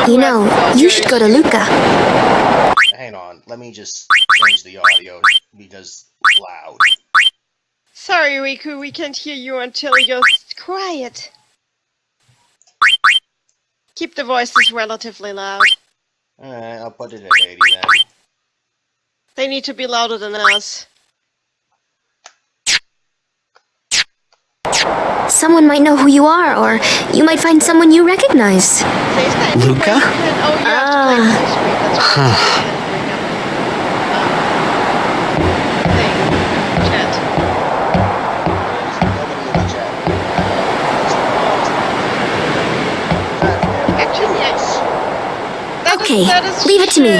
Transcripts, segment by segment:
You know, you should go to Luca. Hang on, let me just change the audio because it's loud. Sorry, Riku, we can't hear you until you're quiet. Keep the voices relatively loud. Alright, I'll put it at 80 then. They need to be louder than us. Someone might know who you are, or you might find someone you recognize. Luca? Okay, leave it to me.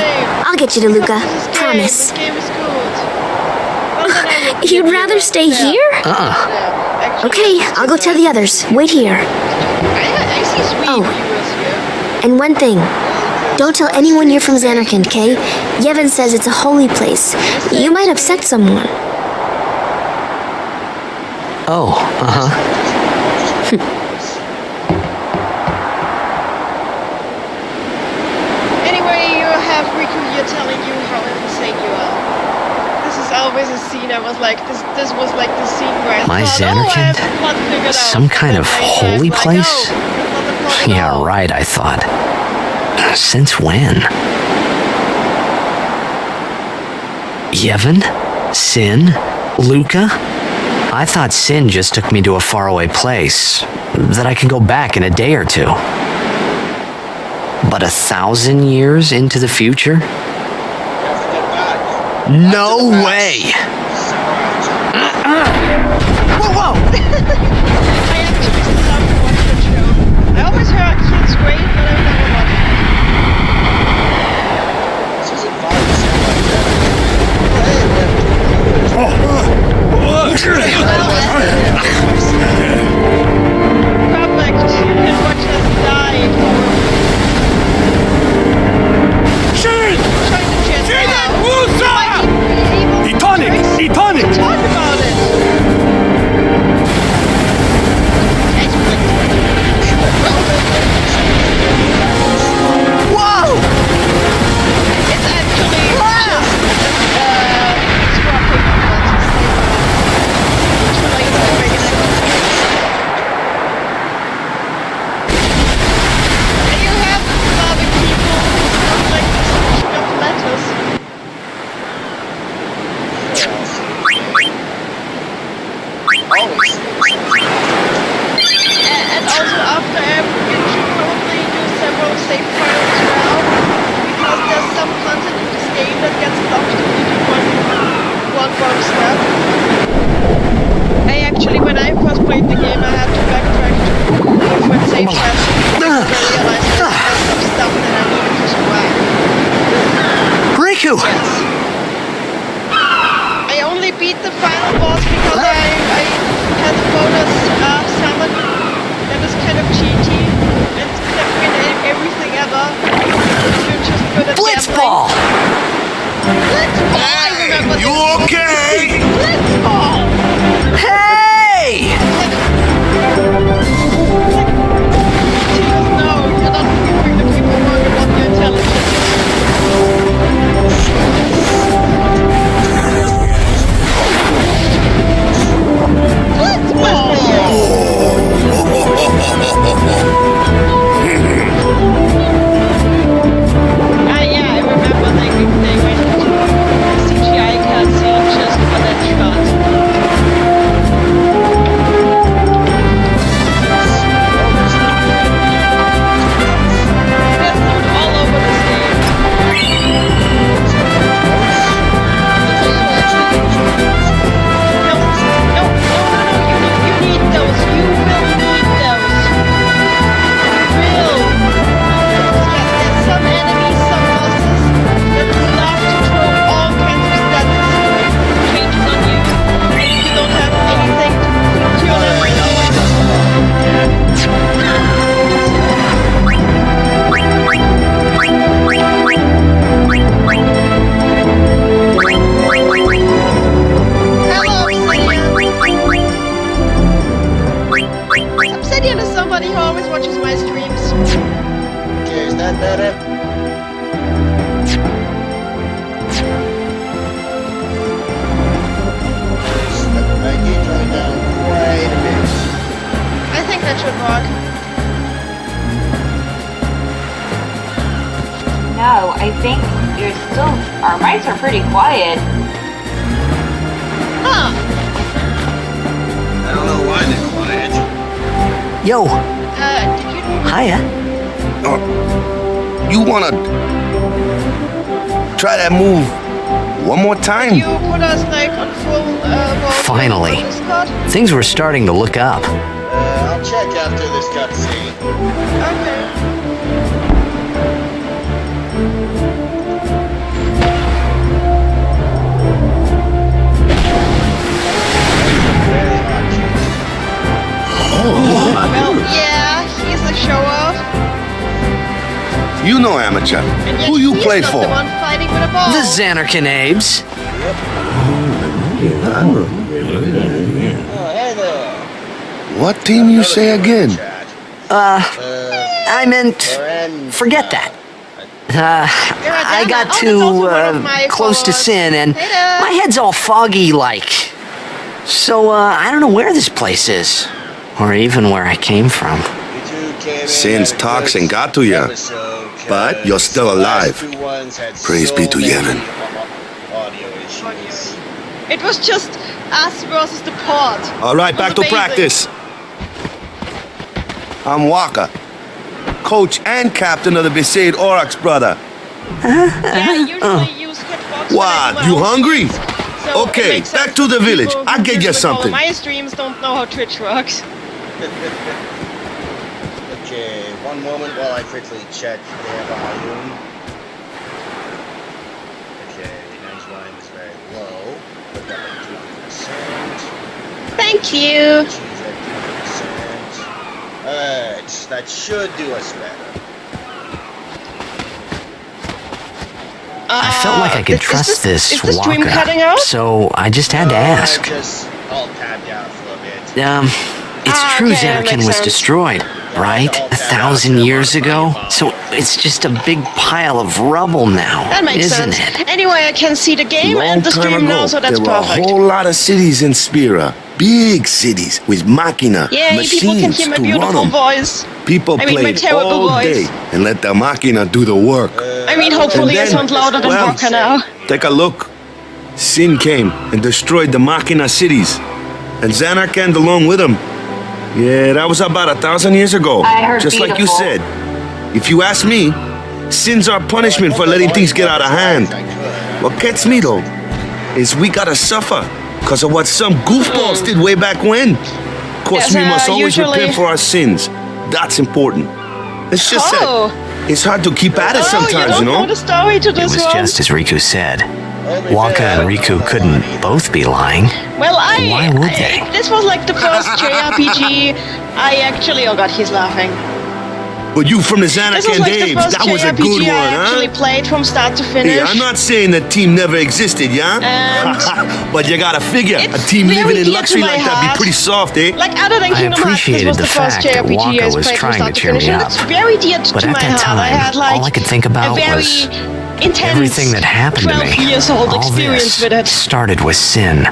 I'll get you to Luca. Promise. This game is good. Well, then I will You'd rather stay here? Okay, I'll go tell the others. Wait here. I see sweet viewers here. And one thing. Don't tell anyone you're from Zanarkand, okay? Yevon says it's a holy place. You might upset someone. Oh, Anyway, you have Riku here telling you how insane you are. This is always a scene I was like, this was like the scene where I My thought, Zanarkand? I have the plot figured out. Some kind of And then holy later I'm place? Like, oh, that's not the plot at Yeah, all. right, I thought. Since when? Yevon? Sin? Luca? I thought Sin just took me to a faraway place, that I can go back in a day or two. But 1,000 years into the future? No way! Whoa! I actually still have to watch that show. I always heard it's great, but I've never watched it. Season 5 is something like that. Perfect. And watch us die for trying to chance it out. You might even be able to talk about it. Whoa! It's actually just swapping of what's his name. It's related to Dragon. And you have Slavic people who don't like the switching of letters. And also after every you should probably do several save files as well, because there's some content in this game that gets locked if you do one wrong step. When I first played the game, I had to backtrack to different save files because I realized there's some stuff that I needed to survive. Riku! Yes. I only beat the final boss because I had the bonus summon that is kind of cheaty and can win everything ever if you're just good at Blitzball! gambling. Blitzball! I remember You this. okay? Blitzball! Hey! No, you're not proving the people wrong about your intelligence. Blitzball! better? I did turn it down quite a bit. I think that should work. No, I think you're still. Our mics are pretty quiet. Huh. I don't know why they're quiet. Yo, Did you do hiya. You wanna try that move one more time? you put us like on full Finally. Discord? Things were starting to look up. I'll check after this cutscene. Okay. Very hot Well, yeah, he's a show off. You know, amateur. And yet Who you he's play not for? The one fighting with a ball. The Xanarkin Abes. Oh, hey there. What team you say again? Chat. I meant, forget that. I got Oh, that's also one of my too close to followers. Sin, and Hey there. my head's all foggy like. So, I don't know where this place is, or even where I came from. You two came in Sin's at a toxin good got to ya, episode, but 'cause you're still the last alive. two ones had Praise so be to many Yevon. Audio issues. It was just us versus the pod. All right, back to Amazing. practice. I'm Waka, coach and captain of the Besaid Oryx, brother. Yeah, I usually use hitbox. when I What? do my You own hungry? streams, so Okay, it makes back sense to the that village. people I'll who get you usually follow something. My streams don't know how Twitch works. Okay, one moment while I quickly check their volume. Okay, noise volume is very low. Put that at 2%. Thank you. Choose at 2%. Alright, that should do us better. I felt like I could trust this Is the stream Waka, cutting out? so I just had to ask. Just, I'll tab down for a bit. It's true okay, that Xanarkin makes was sense. destroyed, right? 1,000 years ago? So it's just a big pile of rubble now, That makes isn't sense. it? Anyway, I can see the game Long and the time stream ago, now, so that's there were a perfect. whole lot of cities in Spira. Big cities with machina, Yay, people can machines hear my to run beautiful them. voice. People I mean, my played terrible all voice. day and let the machina do the work. I mean, hopefully I And then- sound louder than well- Waka now. Take a look. Sin came and destroyed the machina cities, and Xanarkand along with him. Yeah, that was about 1,000 years ago. I heard Just like you beautiful. said. If you ask me, Sin's our punishment for letting things get out of hand. What gets me though is we gotta suffer because of what some goofballs did way back when. Of course, Yes, we must always usually- repent for our sins. That's important. It's just Oh. that it's hard to keep at it Oh, sometimes, you don't you know? know the story to It this was one. just as Riku said. Waka and Riku couldn't both be lying. Well, Why would they? This was like the first JRPG I actually... Oh god, he's laughing. But you from the This was Xanarkand like the Abes, first that was a JRPG good I one, actually huh? played from start to finish. Hey, I'm not saying that team never existed, yeah? And but you gotta figure, a it's team very living in dear to luxury my like that'd be heart. pretty soft, eh? Like other than I Kingdom Hearts, this appreciated was the the first fact that JRPG Waka I was played from trying start to to cheer finish, me and up. it's very dear But to at my that heart. I time, had like all I could think about a very was intense everything that happened to 12 me. years old All experience this with it. started with Sin.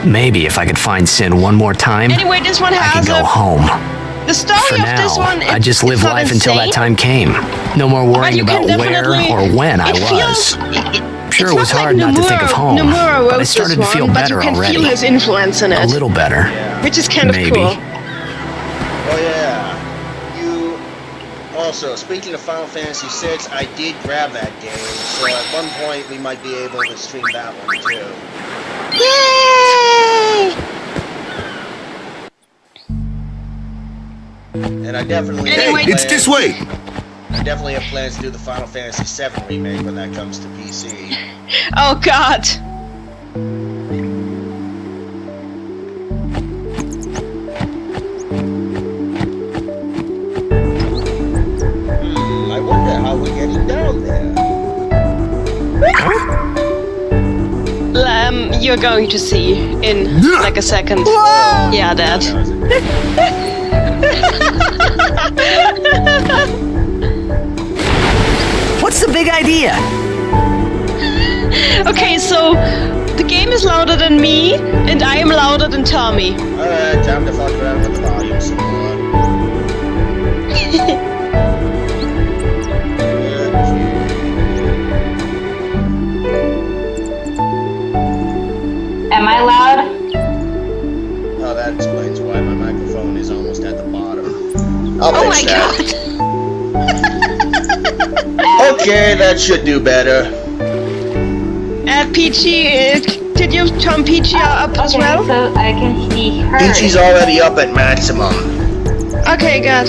Maybe if I could find Sin one more time, Anyway, this one I could has go home. the story For of this now, one. I just it's live not life until that insane, time came. No more but worrying you can about where definitely- or when I it was. feels- Sure, it's it was not hard like not to think of home, Nomura but I wrote started this to feel one, better but you can already. feel his influence in it, A little better. which is kind Maybe. of cool. Oh yeah. You also, speaking of Final Fantasy VI, I did grab that game, so at one point we might be able to stream that one too. Yay! And I definitely Anyway, It's this way. I definitely have plans to do the Final Fantasy VII remake when that comes to PC. Oh god. I wonder how we're getting down there. You're going to see in like a second. Yeah, Dad. idea. Okay, so the game is louder than me, and I am louder than Tommy. Alright, time to fuck around with the volume some more. Am I loud? Oh, that explains why my microphone is almost at the bottom. I'll Oh fix my that. god! Okay, that should do better. Peachy, did you turn Peachy up as Okay, well? so I can be heard. Peachy's already up at maximum. Okay, good.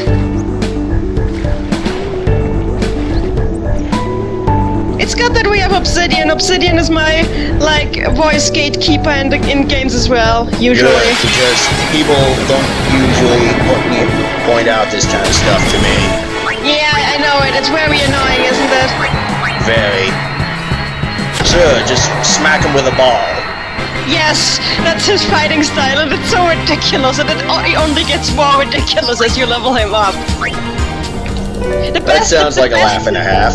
It's good that we have Obsidian. Obsidian is my, like, voice gatekeeper in games as well, usually. Good, because people don't usually point out this kind of stuff to me. Yeah, I know it. It's very annoying, isn't it? Very. Sure, just smack him with a ball. Yes, that's his fighting style, and it's so ridiculous, and it only gets more ridiculous as you level him up. That sounds like a laugh and a half.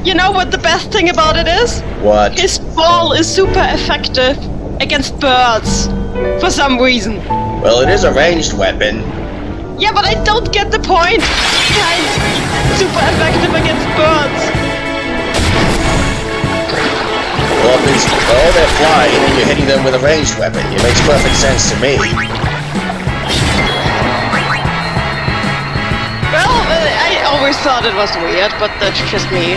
You know what the best thing about it is? What? His ball is super effective against birds, for some reason. Well, it is a ranged weapon. Yeah, but I don't get the point. Kind super effective against birds. Well, they're flying and you're hitting them with a ranged weapon. It makes perfect sense to me. Well, I always thought it was weird, but that's just me.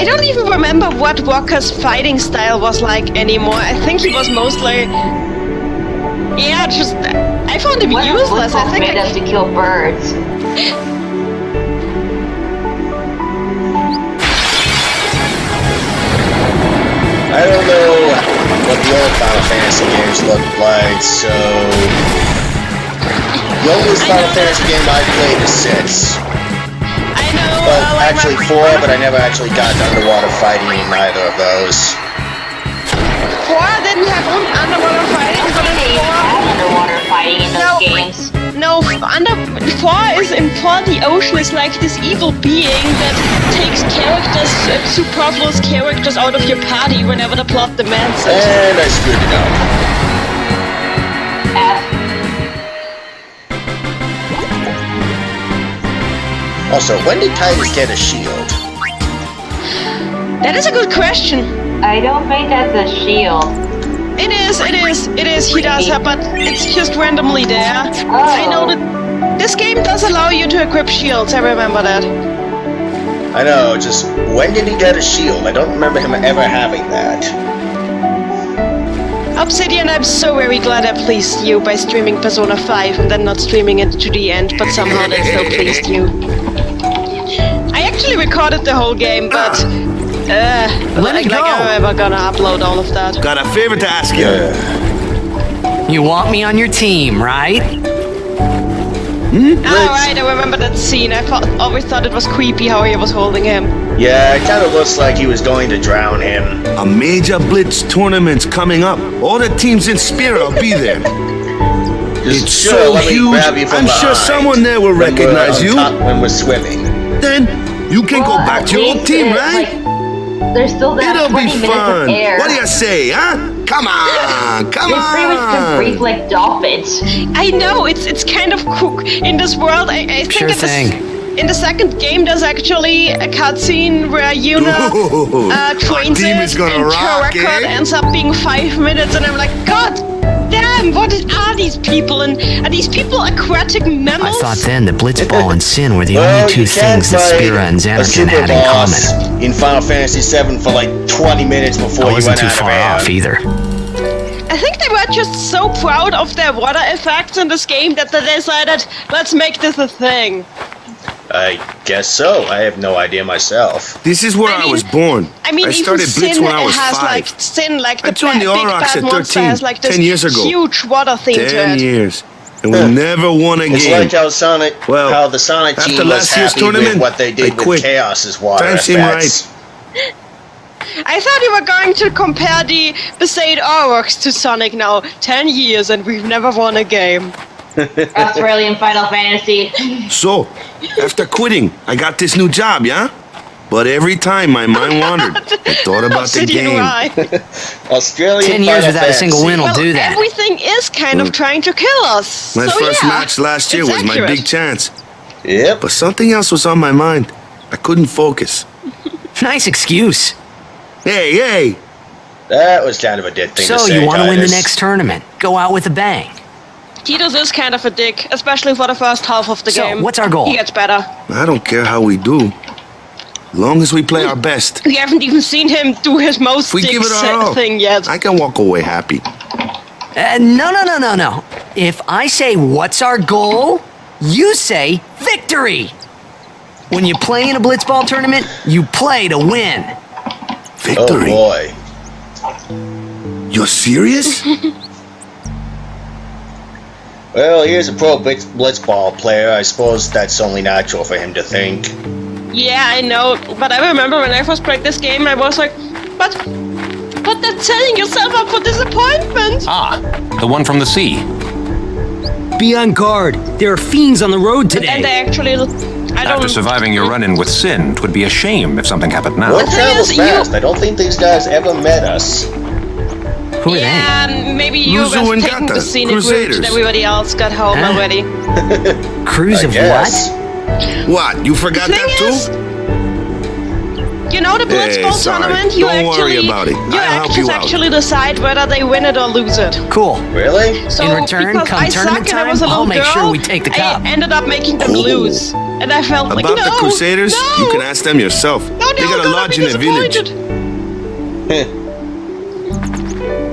I don't even remember what Walker's fighting style was like anymore. I think he was mostly... Yeah, just... I found him What useless. I think made us to kill birds. I don't know what the old Final Fantasy games looked like, so... The oldest Final Fantasy game I played is 6. I know. Well, actually 4, but I never actually got to underwater fighting in either of those. 4 didn't have underwater fighting, but in They 4... have underwater fighting in those No. games. No, 4 the ocean is like this evil being that takes characters, superfluous characters out of your party whenever the plot demands it. And I screwed it up. F. Also, when did Titus get a shield? That is a good question. I don't think that's a shield. It is, he does have, but it's just randomly there. I know that this game does allow you to equip shields, I remember that. I know, just when did he get a shield? I don't remember him ever having that. Obsidian, I'm so very glad I pleased you by streaming Persona 5 and then not streaming it to the end, but somehow that still pleased you. I actually recorded the whole game, but... I'm never gonna upload all of that. Got a favor to ask you. You want me on your team, right? Alright, I remember that scene. I always thought it was creepy how he was holding him. Yeah, it kind of looks like he was going to drown him. A major blitz tournament's coming up. All the teams in Spear will be there. Just It's sure, so let me huge. grab you from I'm sure behind someone there will when we're recognize on you. top when we're swimming. Then you can go Well, back at to your old least team, it, right? like, there's still that It'll 20 be minutes fun. of air. What do you say, huh? Come on, come They pretty much just breathe on. like dolphins. I know, it's kind of cool. In this world, I think Sure thing. in the second game there's actually a cutscene where Yuna Ooh, trains team it is gonna and her rock, record eh? ends up being 5 minutes and I'm like, God damn, what are these people? And are these people aquatic I mammals? thought then that Blitzball and Sin were the Well, only two you can't things that fight Spira and a Xanarkin super had in boss common. in Final Fantasy VII for like 20 minutes before I you wasn't went too out far of air. off either. I think they were just so proud of their water effects in this game that they decided, let's make this a thing. I guess so. I have no idea myself. This is where I was born. I mean, I started even Blitz Sin when I was has 5. like Sin, like I the joined the big Aurochs bad at monster 13, has like this 10 years ago. huge water theme to 10 it. years. And we never won a It's game. like how how the Sonic after team was last year's happy with tournament, what they I did with quit. Chaos's water Time seemed effects. I thought you were going to compare the Besaid Aurochs to Sonic now. 10 years and we've never won a game. Australian Final Fantasy. So, after quitting, I got this new job, yeah? But every time my mind wandered, I thought about the Obsidian game. Rye. Australian 10 years Final without a single Fantasy. win will do that. Everything is kind of trying to kill us. My so first yeah, match last year it's was my accurate. big chance. Yep. But something else was on my mind. I couldn't focus. Nice excuse. Hey! That was kind of a dead thing to So say, you want to win the Titus. next tournament? Go out with a bang. Titus is kind of a dick, especially for the first half of the So, game. what's our goal? He gets better. I don't care how we do. As long as we play our best. We haven't even seen him do his most If we dick give it our all, thing yet. I can walk away happy. No. If I say what's our goal, you say victory. When you play in a blitzball tournament, you play to win. Victory? Oh boy. You're serious? Well, here's a pro blitzball player. I suppose that's only natural for him to think. Yeah, I know, but I remember when I first played this game, I was like, but that's setting yourself up for disappointment. Ah, the one from the sea. Be on guard. There are fiends on the road And they today. actually, I don't. After surviving your run-in with Sin, 'twould be a shame if something happened now. What travels is, fast? I don't think these guys ever met us. Who are Yeah, maybe you Luzu were and taking the Gata, scenic route. Crusaders. Everybody else got home Huh? already. they? Cruise I of guess. What? You forgot Thing that is, too? you know the Blitzball sorry. tournament. You Don't worry actually, about it. you I'll help you out. actually decide whether they win it or lose it. Cool. Really? So In return, because come I tournament suck and I was a time, I'll little make girl, sure we take the cup. I ended up making them Ooh. lose, and I felt like About no, the Crusaders? no, You can ask them yourself. no, They got a don't lodge be in the village. disappointed.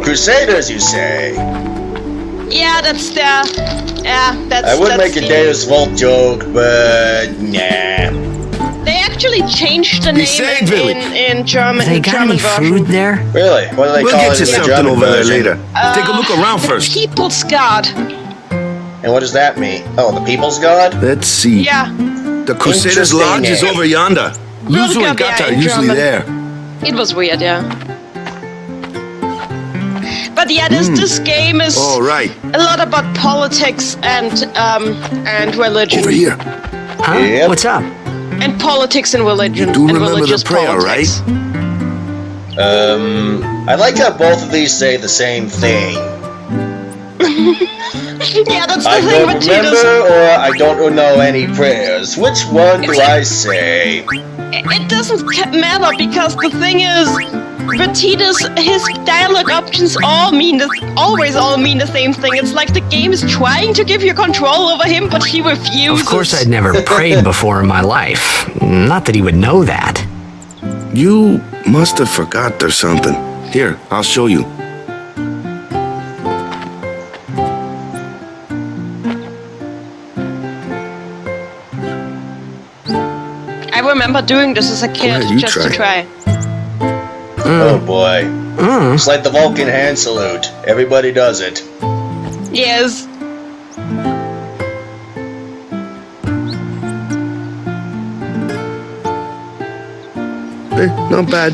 Crusaders, you say? Yeah, that's their. Yeah, that's. I would that's make a the- Deus Volt joke, but nah. They actually changed the Be name safe, Billy. in German. They in got German any version. food there? Really? What do they We'll call get it you in the something German over there version? later. Take a look around The first. People's God. And what does that mean? Oh, the People's God? Let's see. Yeah, The Crusaders Interesting Lodge is name. over yonder. Luzu and yeah, Gata are in usually German. there. it was weird. Yeah. But yeah, this game is All right. a lot about politics and religion. Over here. Huh? Yep. What's up? And politics and religion. You do and remember the religious prayer, politics. I like how both of these say the same thing. Yeah, that's the I thing don't with remember Titus. or I don't know any prayers. Which one do I say? It doesn't matter because the thing is, with Titus, his dialogue options always all mean the same thing. It's like the game is trying to give you control over him, but he refuses. Of course, I'd never prayed before in my life. Not that he would know that. You must have forgot there's something. Here, I'll show you. I remember doing this as a kid ahead, you just to try. Oh boy. It's like the Vulcan hand salute. Everybody does it. Yes. Not bad.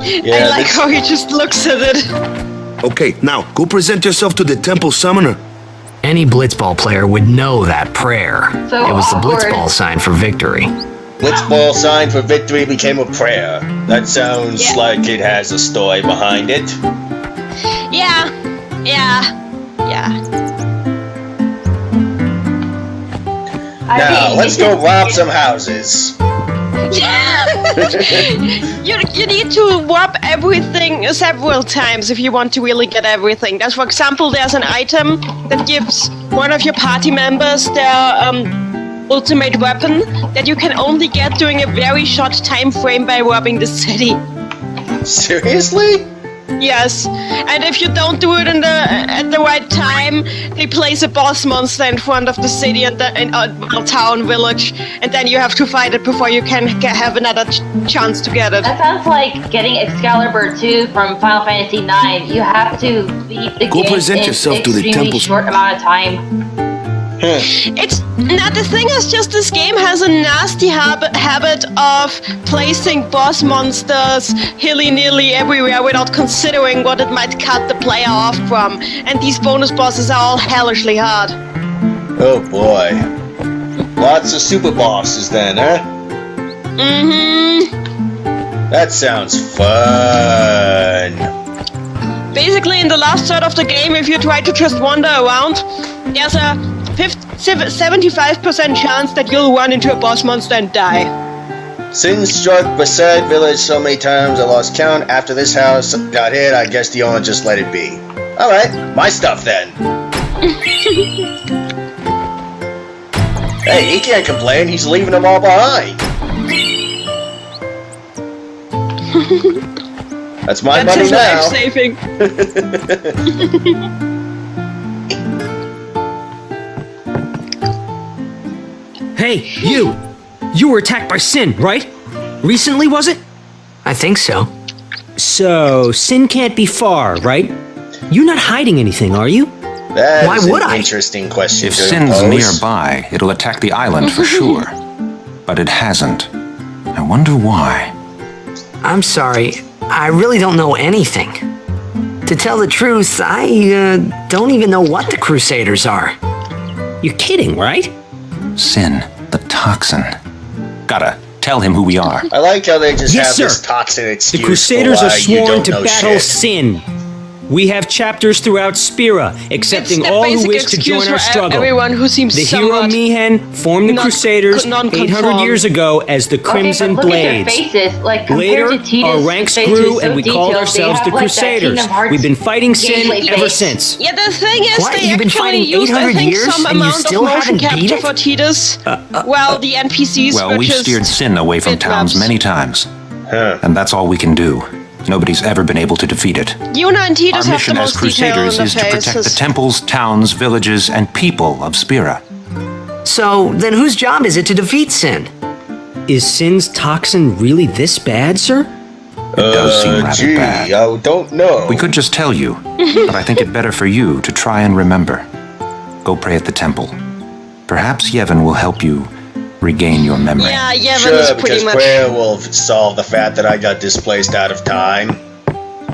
Yeah, I like this- how he just looks at it. Okay, now go present yourself to the temple summoner. Any blitzball player would know that prayer. So It was the awkward. blitzball sign for victory. Blitzball sign for victory became a prayer. That sounds Yeah. like it has a story behind it. Yeah. Now, let's go rob some houses. You need to warp everything several times if you want to really get everything. There's, for example, there's an item that gives one of your party members their ultimate weapon that you can only get during a very short time frame by warping the city. Seriously? Yes, and if you don't do it at the right time, they place a boss monster in front of the city and the town, village, and then you have to fight it before you can have another chance to get it. That sounds like getting Excalibur 2 from Final Fantasy 9. You have to beat the Go game present in yourself to the extremely temple. short amount of time. It's not the thing is just this game has a nasty habit of placing boss monsters hilly-nilly everywhere without considering what it might cut the player off from, and these bonus bosses are all hellishly hard. Oh boy. Lots of super bosses then, huh? That sounds fun. Basically, in the last third of the game, if you try to just wander around, there's a 75% chance that you'll run into a boss monster and die. Sin struck Beside Village so many times I lost count. After this house got hit, I guess the owner just let it be. Alright, my stuff then. Hey, he can't complain, he's leaving them all behind. That's my money his now. life saving. Hey, you! You were attacked by Sin, right? Recently, was it? I think so. So, Sin can't be far, right? You're not hiding anything, are you? That Why is would an I? interesting question If to Sin's pose. nearby, it'll attack the island for sure. But it hasn't. I wonder why. I'm sorry. I really don't know anything. To tell the truth, I don't even know what the Crusaders are. You're kidding, right? Sin, the toxin. Gotta tell him who we are. I like how they just Yes, have sir. this toxic excuse The Crusaders for are why you sworn don't to know battle shit. Sin. We have chapters throughout Spira, accepting It's the all who basic wish to excuse join our for struggle. everyone who seems The hero somewhat Mihen formed the non- Crusaders non-conform. 800 years ago as the Crimson okay, but look at their Blades. faces. Like, compared Later, to Tita's our ranks face grew was so and we called detailed, ourselves they the have, like, that Crusaders. Kingdom Hearts We've been fighting Sin gameplay ever face. since. Yeah, the thing is, What? they You've been actually fighting used, I 800 think, years some and you amount of still motion haven't beat capture it? for Titus. Well, the NPCs Well, were we've just steered Sin away from towns bitmaps. many times. Huh. And that's all we can do. Nobody's ever been able to defeat it. Yuna and Titus Our have the mission as most detail in Crusaders the is to protect the faces. temples, towns, villages, and people of Spira. So, then whose job is it to defeat Sin? Is Sin's toxin really this bad, sir? It does seem rather Gee, bad. I don't know. We could just tell you, but I think it better for you to try and remember. Go pray at the temple. Perhaps Yevon will help you regain your memory. Yeah, Yevon Sure, is because pretty much. prayer will solve the fact that I got displaced out of time.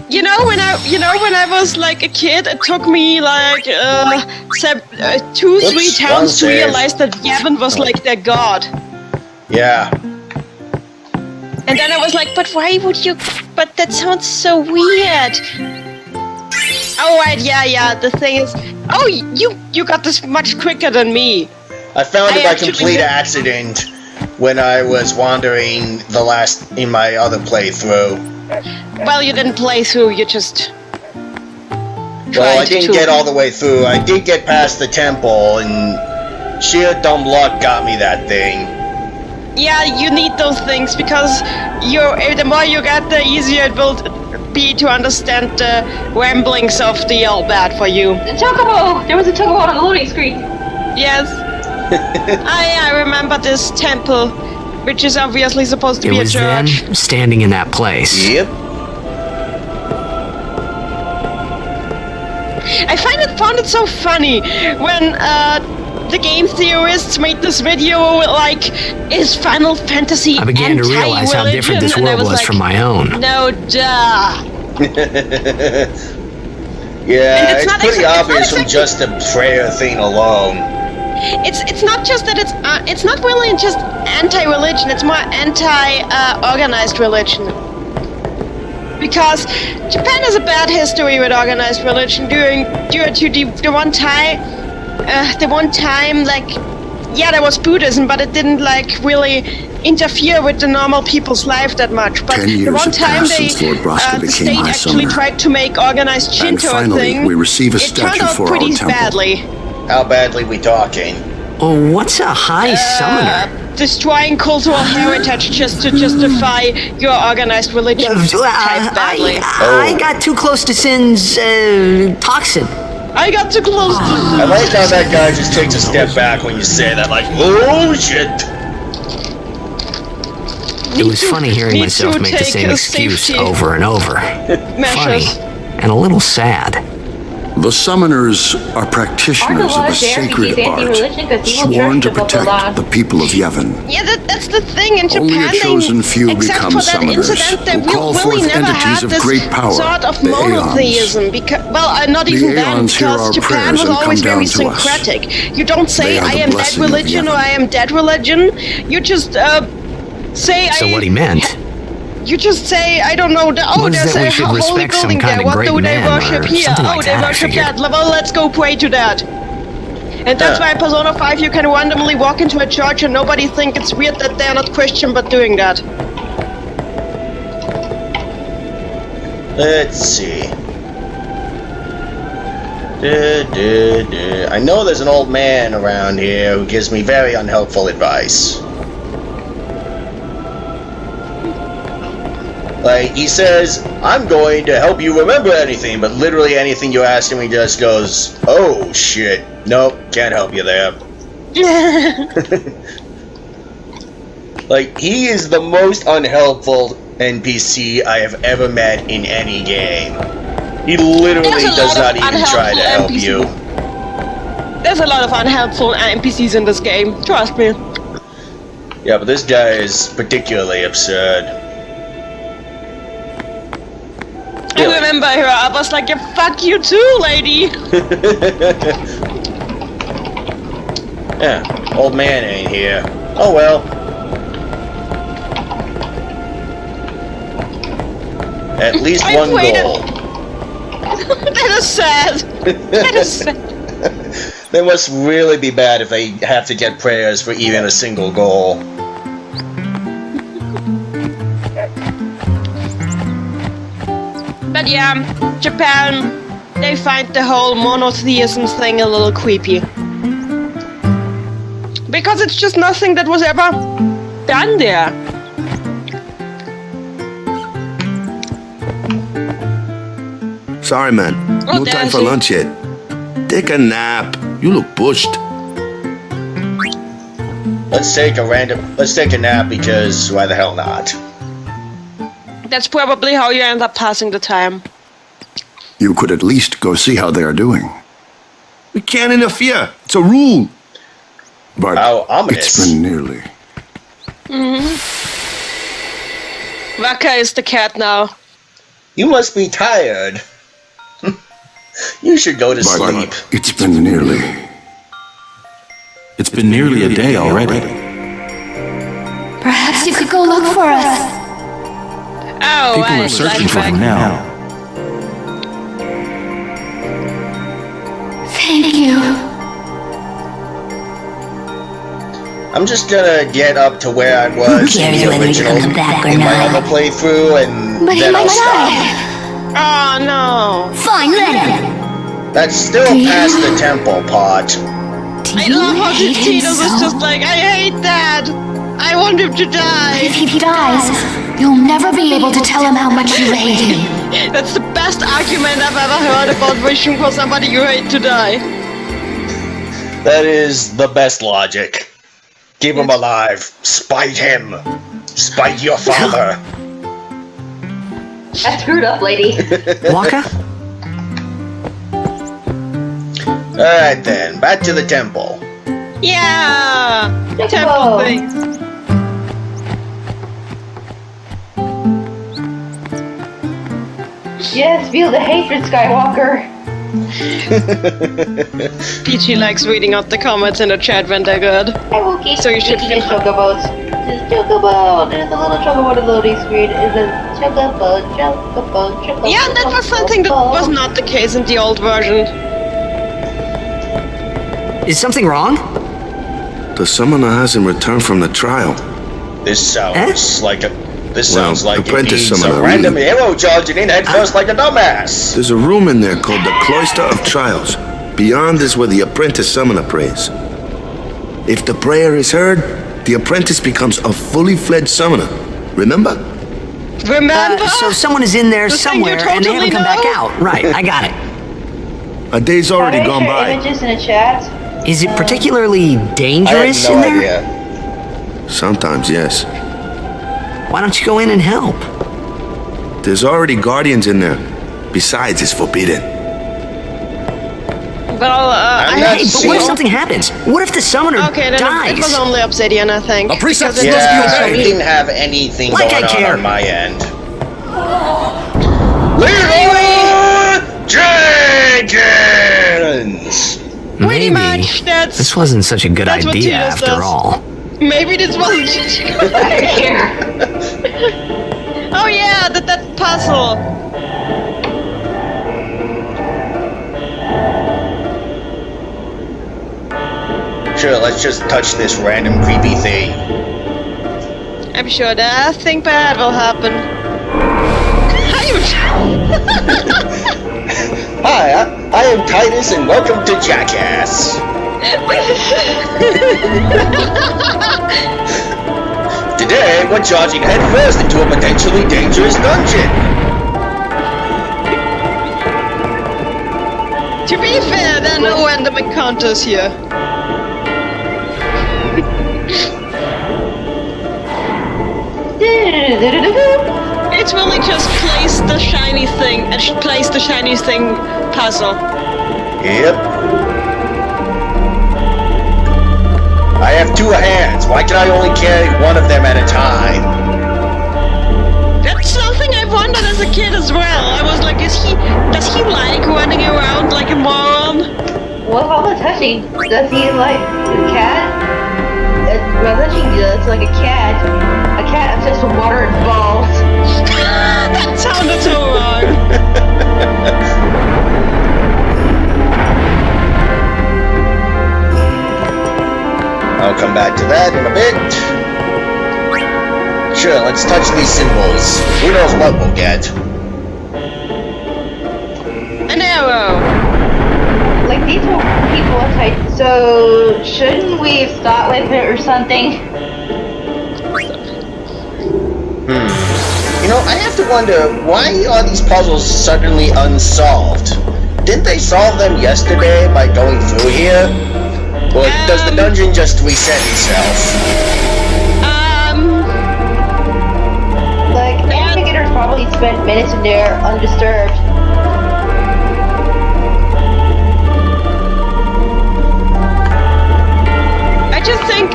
You know, when I was like a kid, it took me like 2-3 Oops, wrong towns to save. realize that Yevon was like their god. Yeah. And then I was like, but why would you? But that sounds so weird. Oh right, yeah. The thing is, oh, you got this much quicker than me. I found it I by actually complete did- accident when I was wandering in my other playthrough. Well, you didn't play through. You just. Well, I tried didn't to. get all the way through. I did get past the temple, and sheer dumb luck got me that thing. Yeah, you need those things because the more you get, the easier it will be to understand the ramblings of the all bad for you. The Chocobo! There was a Chocobo on the loading screen. Yes. I remember this temple, which is obviously supposed to It be a was them church. standing in that place. Yep. I found it so funny when the game theorists made this video like, is Final Fantasy I began to realize how different this anti-religion? And I world was like, from my own. No, duh. Yeah, And it's not pretty exa- obvious from exactly- just the prayer thing alone. It's not just that it's not really just anti-religion. It's more anti-organized religion. Because Japan has a bad history with organized religion due to the one time, like, yeah, there was Buddhism, but it didn't like really interfere with the normal people's life that much. But 10 the years one have time passed since Lord Braska the became state High actually Summoner. tried to make organized And Shinto a finally, thing. we receive a It turned statue out for our pretty temple. badly. How badly we talking? Oh, what's a high summoner? Destroying cultural heritage just to justify your organized religion type badly. I got too close to Sin's toxin. I got too close to. I like how that guy just takes a step back when you say that, like, oh shit! It was funny hearing Need myself to make the take same a excuse safety over and over. Funny measures. and a little sad. The summoners are practitioners of a sacred art, sworn to protect the people of Yevon. Yeah, that's the thing in Japan. Only a chosen few except become for that summoners, incident, they who call really forth never entities had of this great power, sort of the monotheism. Not The even then, Aeons hear because our Japan prayers was and come always very down to us. syncretic. You don't say They are I the am that blessing of religion or Yevon. I am that religion. You just say So what he meant? You just say, I don't know, Was there's that we a should holy respect some building kind there. of What great do they man worship or here? something Oh, like they that, I worship figured. that. Well, let's go pray to that. And that's why in Persona 5 you can randomly walk into a church and nobody think it's weird that they're not Christian but doing that. Let's see. I know there's an old man around here who gives me very unhelpful advice. Like, he says, I'm going to help you remember anything, but literally anything you ask him, he just goes, oh shit, nope, can't help you there. Like, he is the most unhelpful NPC I have ever met in any game. He literally does not even try to help you. There's a lot of unhelpful NPCs in this game, trust me. Yeah, but this guy is particularly absurd. I remember her, I was like, yeah, fuck you too, lady! Yeah, old man ain't here. Oh well. At least one goal. That is sad. That is sad. They must really be bad if they have to get prayers for even a single goal. But yeah, Japan, they find the whole monotheism thing a little creepy. Because it's just nothing that was ever done there. Sorry, man. No time for lunch yet. Take a nap. You look pushed. Let's take a nap because why the hell not? That's probably how you end up passing the time. You could at least go see how they are doing. We can't interfere. It's a rule. But How ominous. it's been nearly. Waka is the cat now. You must be tired. You should go to sleep. It's been nearly. It's been nearly a day already. Perhaps you could go look for us. Oh, People are right, searching for him now. Thank you. I'm just gonna get up to where I was in cares the whether he original, comes back or in my not? other playthrough, and But he then I'll might stop. die. Oh no. Fine, let him. That's still past the temple part. I love how Tito was just like, I hate that. I want him to die. If he dies, you'll never be able to tell him how much you hate him. That's the best argument I've ever heard about wishing for somebody you hate to die. That is the best logic. Keep him alive. Spite him. Spite your father. That's screwed up, lady. Waka? Alright then, back to the temple. Yeah. Let's Temple go. thing. Yes, feel the hatred, Skywalker. Peachy likes reading out the comments in the chat when they're good. I will keep So you should making feel- chocobos. This chocobo. There's a little chocobo to loading screen. Is a chocobo, chocobo. Yeah, that was something that was not the case in the old version. Is something wrong? The summoner hasn't returned from the trial. This sounds like a... This Well, sounds like it apprentice needs a summoner, random really. hero charging in head first like a dumbass. There's a room in there called the Cloister of Trials. Beyond is where the apprentice summoner prays. If the prayer is heard, the apprentice becomes a fully fledged summoner. Remember? Remember? So someone is in there The thing you somewhere and they totally haven't come back know? out. Right, I got it. A day's already gone by. Images in a chat. Is it particularly I dangerous have no in there? idea. Sometimes, yes. Why don't you go in and help? There's already guardians in there. Besides, it's forbidden. Well, I I'm have not to Hey, but see. what if something happens? What if the summoner Okay, then dies? it was only Obsidian, I think. A precept Because it must be was Yeah, I obeyed. didn't have anything Like going I care. on my end. Leroy Jenkins! pretty Maybe much that's this wasn't such a good that's what idea Tito's after does. all. Maybe this wasn't such a good idea. Oh yeah, that puzzle. Sure, let's just touch this random creepy thing. I'm sure nothing bad will happen. Hi, I am Titus and welcome to Jackass. Today, we're charging headfirst into a potentially dangerous dungeon. To be fair, there are no random encounters here. It's really just place the shiny thing and place the shiny thing puzzle. Yep. I have two hands. Why can I only carry one of them at a time? That's something I wondered as a kid as well. I was like, does he like running around like a moron? What about the touching? Does he like the cat? Well, touching does like a cat. A cat obsessed with water and balls. That sounded so wrong. I'll come back to that in a bit. Sure, let's touch these symbols. Who knows what we'll get? An arrow. Like these were people type. So shouldn't we start with it or something? You know, I have to wonder, why are these puzzles suddenly unsolved? Didn't they solve them yesterday by going through here? Or does the dungeon just reset itself? Like investigators probably spent minutes in there undisturbed. I just think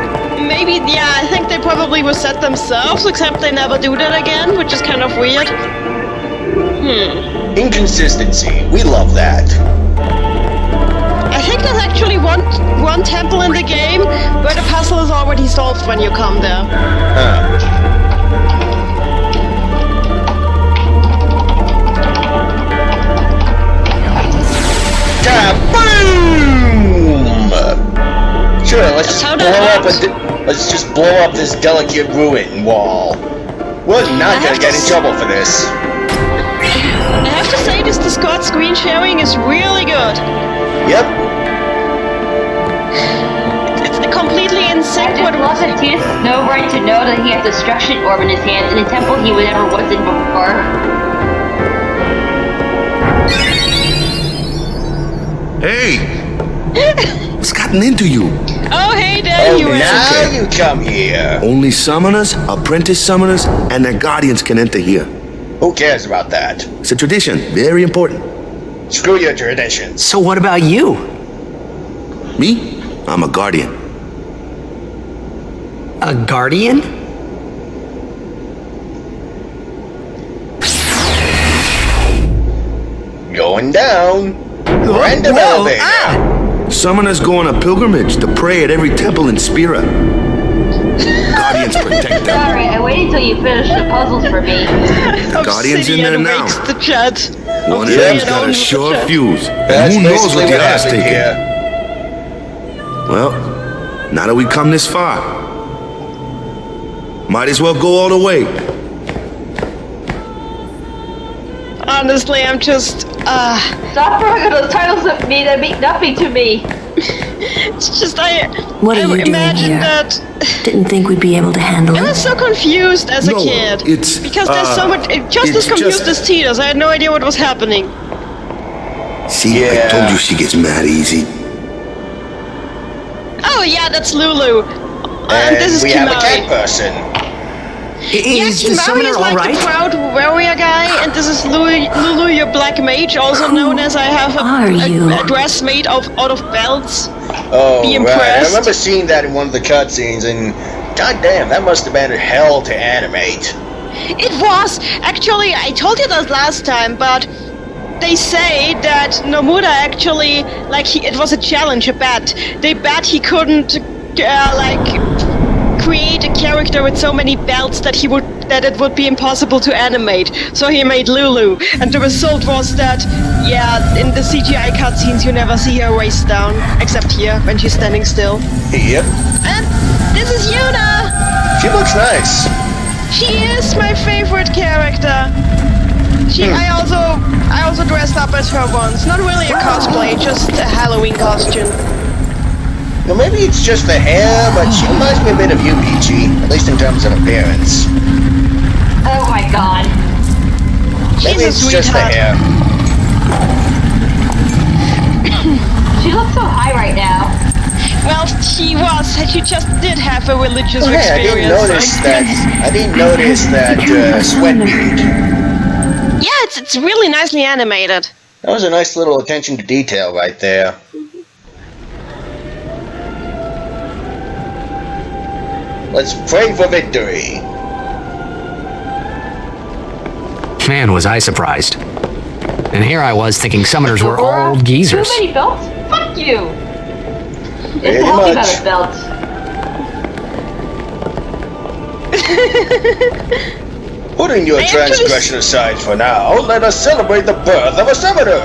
maybe, yeah, I think they probably reset themselves, except they never do that again, which is kind of weird. Inconsistency. We love that. I think there's actually one temple in the game where the puzzle is already solved when you come there. Huh. Kaboom! Sure, let's just blow up this delicate ruin wall. We're not gonna get in trouble for this. I have to say, this Discord screen sharing is really good. Yep. It's completely in sync I just love that Titus has no right to know that he has destruction orb in his hands in a temple he never was in before. Hey! What's gotten into you? Oh, hey there, you now okay. you come here. Only summoners, apprentice summoners, and their guardians can enter here. Who cares about that? It's a tradition, very important. Screw your traditions. So what about you? Me? I'm a guardian. A guardian? Going down. Random Whoa, elevator. Summoners go on a pilgrimage to pray at every temple in Spira. Guardians protect them. Sorry, I waited until you finished the puzzles for me. The guardian's in there now. Wakes the chat. One of them's got a short fuse, and That's who knows basically what the what other's happened taking. here. Well, now that we come this far, might as well go all the way. Honestly, I'm just, Stop throwing those titles at me that mean nothing to me. it's just, What are you doing imagine here? that. Didn't think we'd be able to handle I was it. so confused as a No, kid. it's, because there's so much, just it's as confused just- as Tito's. I had no idea what was happening. See, Yeah. I told you she gets mad easy. Oh yeah, that's Lulu. And this is we have a cat Kimari. person. Is Yes, the Mari summoner is all like right? the proud warrior guy, and this is Lulu, your black mage, also known as I have a dress made out of belts. Oh, Be right. I impressed. remember seeing that in one of the cutscenes, and goddamn, that must have been hell to animate. It was! Actually, I told you that last time, but they say that Nomura actually, it was a challenge, a bet. They bet he couldn't, create a character with so many belts that it would be impossible to animate. So he made Lulu, and the result was that, in the CGI cutscenes you never see her waist down, except here, when she's standing still. Yep. And this is Yuna! She looks nice. She is my favorite character. I also dressed up as her once. Not really a cosplay, just a Halloween costume. Well, maybe it's just the hair, but she reminds me a bit of you, Peachy, at least in terms of appearance. Oh my god. Maybe it's just the hair. She looks so high right now. Well, she just did have a religious Hey, experience. I didn't notice that sweat bead. Yeah, it's really nicely animated. That was a nice little attention to detail right there. Let's pray for victory. Man, was I surprised. And here I was thinking summoners were all old geezers. Too many belts? Fuck you! Pretty It's a healthy much. amount of belts. Putting your transgression aside for now, let us celebrate the birth of a summoner!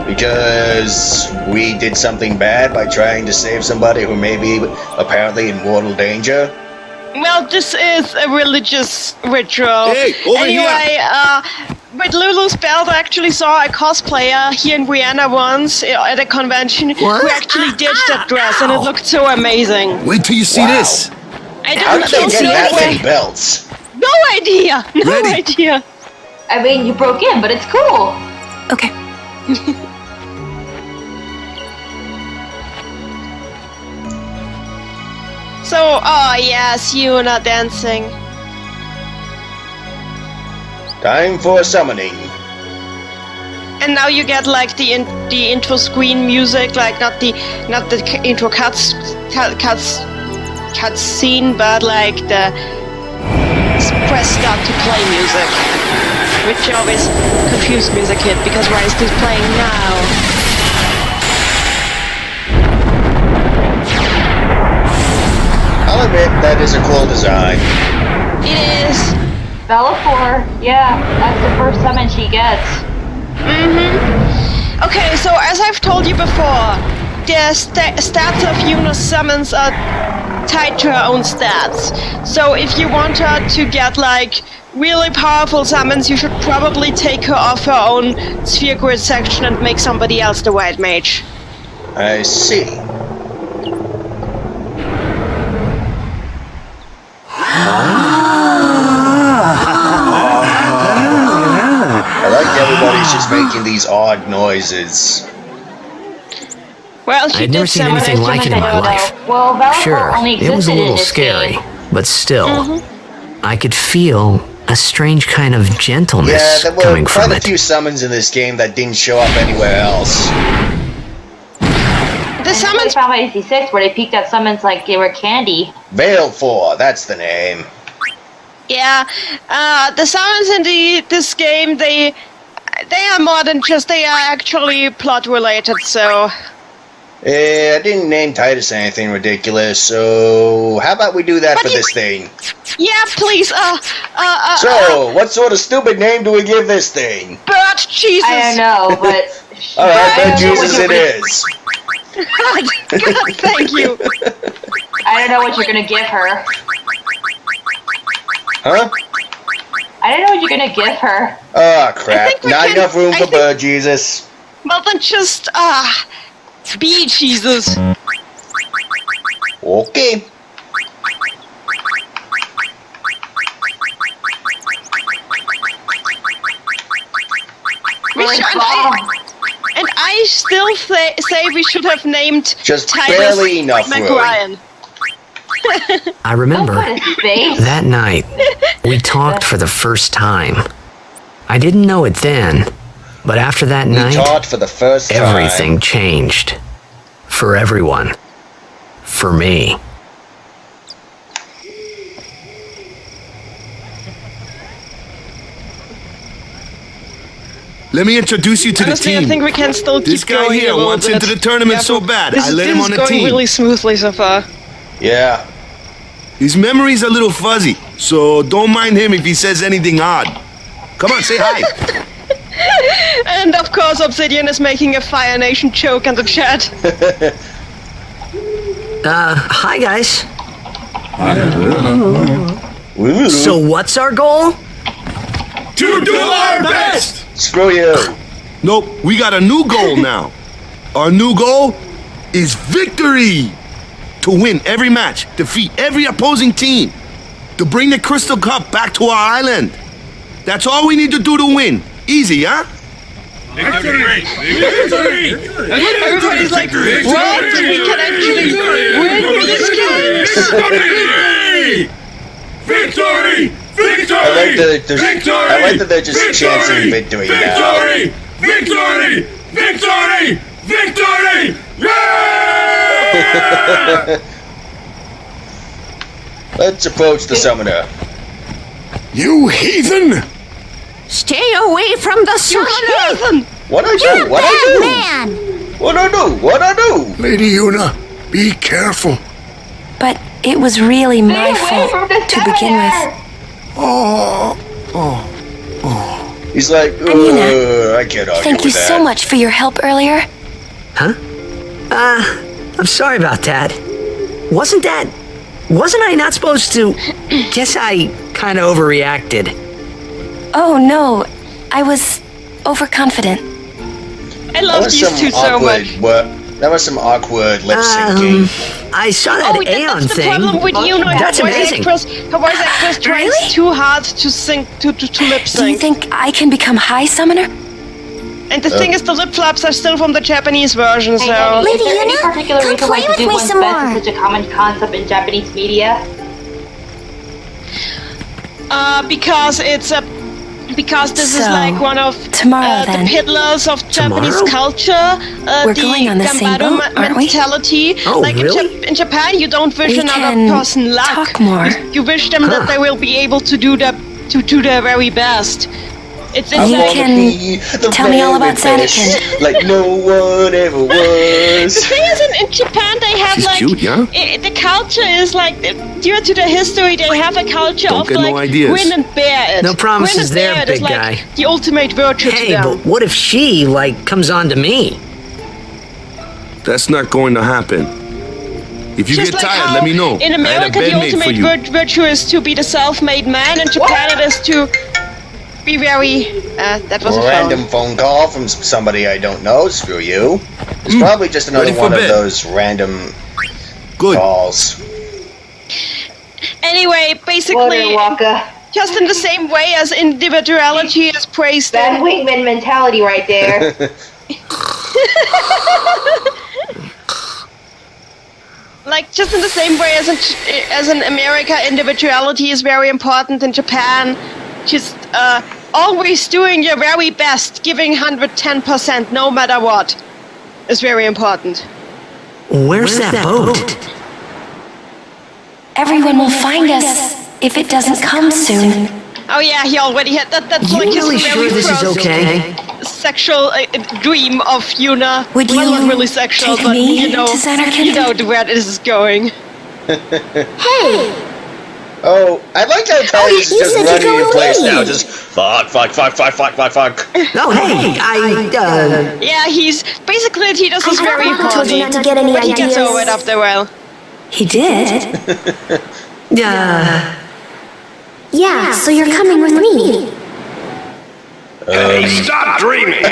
Because we did something bad by trying to save somebody who may be apparently in mortal danger? Well, this is a religious ritual. Hey, over anyway, with Lulu's belt, I actually saw a cosplayer here in Vienna once at a convention who actually did that dress, and it looked so amazing. Wait till you see this. I How didn't did they see get that many it. belts? No idea. No Ready? idea. I mean, you broke in, but it's cool. Okay. So, oh yes, Yuna dancing. Time for summoning. And now you get like the intro screen music, like not the intro cutscene, but like the press start to play music, which always confused me as a kid because why is this playing now? I'll admit, that is a cool design. It is. Bellafor, yeah, that's the first summon she gets. Okay, so as I've told you before, the stats of Yuna's summons are tied to her own stats. So if you want her to get like really powerful summons, you should probably take her off her own sphere grid section and make somebody else the white mage. I see. I like everybody's just making these odd noises. Well, she I'd never did seen summon anything like it in my life. Well, Bellafor Sure, only it was a existed in little this scary, game. but still, I could feel a strange kind of gentleness Yeah, there were coming quite from a it. few summons in this game that didn't show up anywhere else. The summons. Final Fantasy 6 where they peeked at summons like they were candy. Baleful, that's the name. Yeah, the summons in this game they are more than just, they are actually plot related. So I didn't name Titus anything ridiculous, so how about we do that But for you- this thing? yeah, please. So, what sort of stupid name do we give this thing? But Jesus. I don't know, but... Alright, I then don't know Jesus what it you're- is. God, thank you. I don't know what you're gonna give her. Huh? I don't know what you're gonna give her. Oh crap, think we not can- enough room I for think- bird Jesus. Well then just be Jesus. Okay. We should, and I still say we should have named Just Titus barely enough room. McRyan. I remember Don't put his face. that night we talked for the first time. I didn't know it then, but after that We night, talked for the first time. everything changed. For everyone. For me. Let me introduce you to Honestly, the team. I think we can still keep This guy going here a little wants bit. into the tournament Yeah, so but bad. This I let him is on the going team. really smoothly so far. Yeah. His memory's a little fuzzy, so don't mind him if he says anything odd. Come on, say hi. And of course, Obsidian is making a Fire Nation joke in the chat. Hi guys. Ooh. So what's our goal? To do our best! Screw you. Nope, we got a new goal now. Our new goal is victory! To win every match, defeat every opposing team, to bring the Crystal Cup back to our island. That's all we need to do to win. Easy, huh? Everybody's like, what? We can actually win this game? Victory! Victory! I like that they're just chanting victory now. Victory! Victory! Victory! Yeah! Let's approach the summoner. You heathen! Stay away from the summoner! What I do? What I do? What I do? What I do? Lady Una, be careful. But it was really my away fault from the to begin with. He's like, Anina, I can't argue Thank you with that. so much for your help earlier. Huh? I'm sorry about that. Wasn't I not supposed to? Guess I kind of overreacted. Oh no, I was overconfident. I love these two so much. That was some awkward lip syncing. I saw that Oh, Aeon that's the thing. problem with you, no, That's amazing. Her voice actress tries Really? too hard to sing, to lip Do you sync. think I can become High Summoner? And the thing is, the lip flaps are still from the Japanese version, Hey, so... Danny, Lady is there any Una, particular come reason why play to with do me one's some best more. is such a common concept in Japanese media? Because it's a... Because this is So, like one of tomorrow the then. pillars of Japanese Tomorrow? culture. We're the going on the same Gambaro boat, aren't we? mentality. Oh, like really? in Japan, you don't wish We another can person luck. talk more. You wish them that they will be able to do their very best. It's And you like, can tell me all about very best, Zanarkand. like no one ever was. the thing is, in Japan, they have She's like cute, yeah? The culture is like due to the history, they have a culture Don't of get no like ideas. win and bear it. No promises Win and there, bear it is big like guy. the ultimate virtue to Hey, them. but what if she, comes on to me? That's not going to happen. If you Just get like tired, how let me know. In I had a America, the bed made for ultimate you. virtue is to be the self-made man. In Japan, it is to be very. That was a Random phone. phone call from somebody I don't know. Screw you. It's probably just another Ready for one of bed. those random Good. calls. Anyway, Water basically, Waka. just in the same way as individuality is praised That in wingman mentality right there. like just in the same way as in America, individuality is very important. In Japan, just always doing your very best, giving 110% no matter what, is very important. Where's that boat? Everyone will find us if it doesn't come soon. Oh yeah, he already had that. That's You like his really very sure this is first okay? sexual dream of Yuna. Would Well, you not really sexual, take but me you know, to Zanarkand? you know where this is going. Hey! Oh, I like how Tyler's you just said you'd running go in place away. now. Just fuck. No, hey, Yeah, he's basically he does his very I told you not to important, get any but he gets ideas. over it after a while. He did? Yeah, so you're coming with me. Hey, stop dreaming!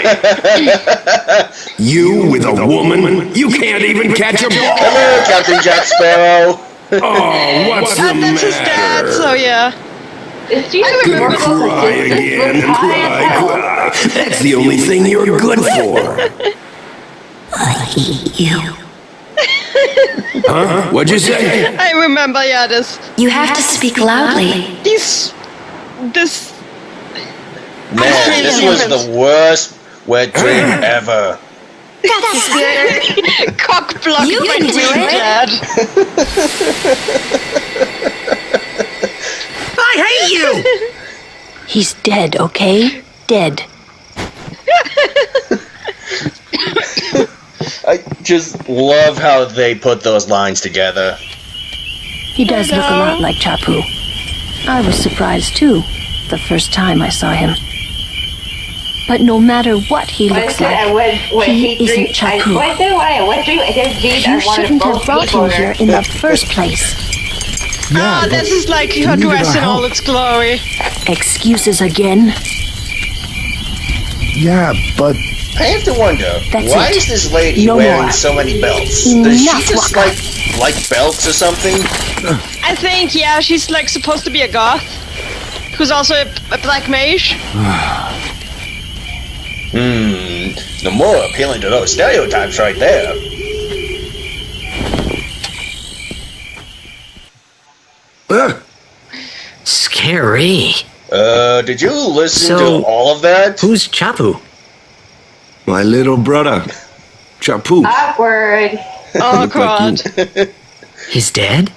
You with a woman? You can't even catch a ball! Hello, Captain Jack Sparrow. Oh, what's the And that's his dad, matter? so yeah. Is she Gonna cry again, cry. That's the only thing you're good for. I hate you. Huh? What'd you say? I remember, yeah, this. You have to speak loudly. This. Man, this was the worst wet dream ever. That's the spirit. Cock blocked You by can do Green it. Dad. I hate you! He's dead, okay? Dead. I just love how they put those lines together. He does look a lot like Chapu. I was surprised too, the first time I saw him. But no matter what he looks like, he isn't Chapu. You shouldn't have brought him here in the first place. Ah, this is like her dress in all its glory. Excuses again? Yeah, but I have to wonder, That's why it. is this lady No wearing more. so many belts? Does she Enough, just Waka. like belts or something? I think, yeah, she's like supposed to be a goth. Who's also a black mage. No more appealing to those stereotypes right there. Scary. Did you listen So, to all of that? Who's Chapu? My little brother, Chapu. Awkward. Oh Look like god. you. He's dead?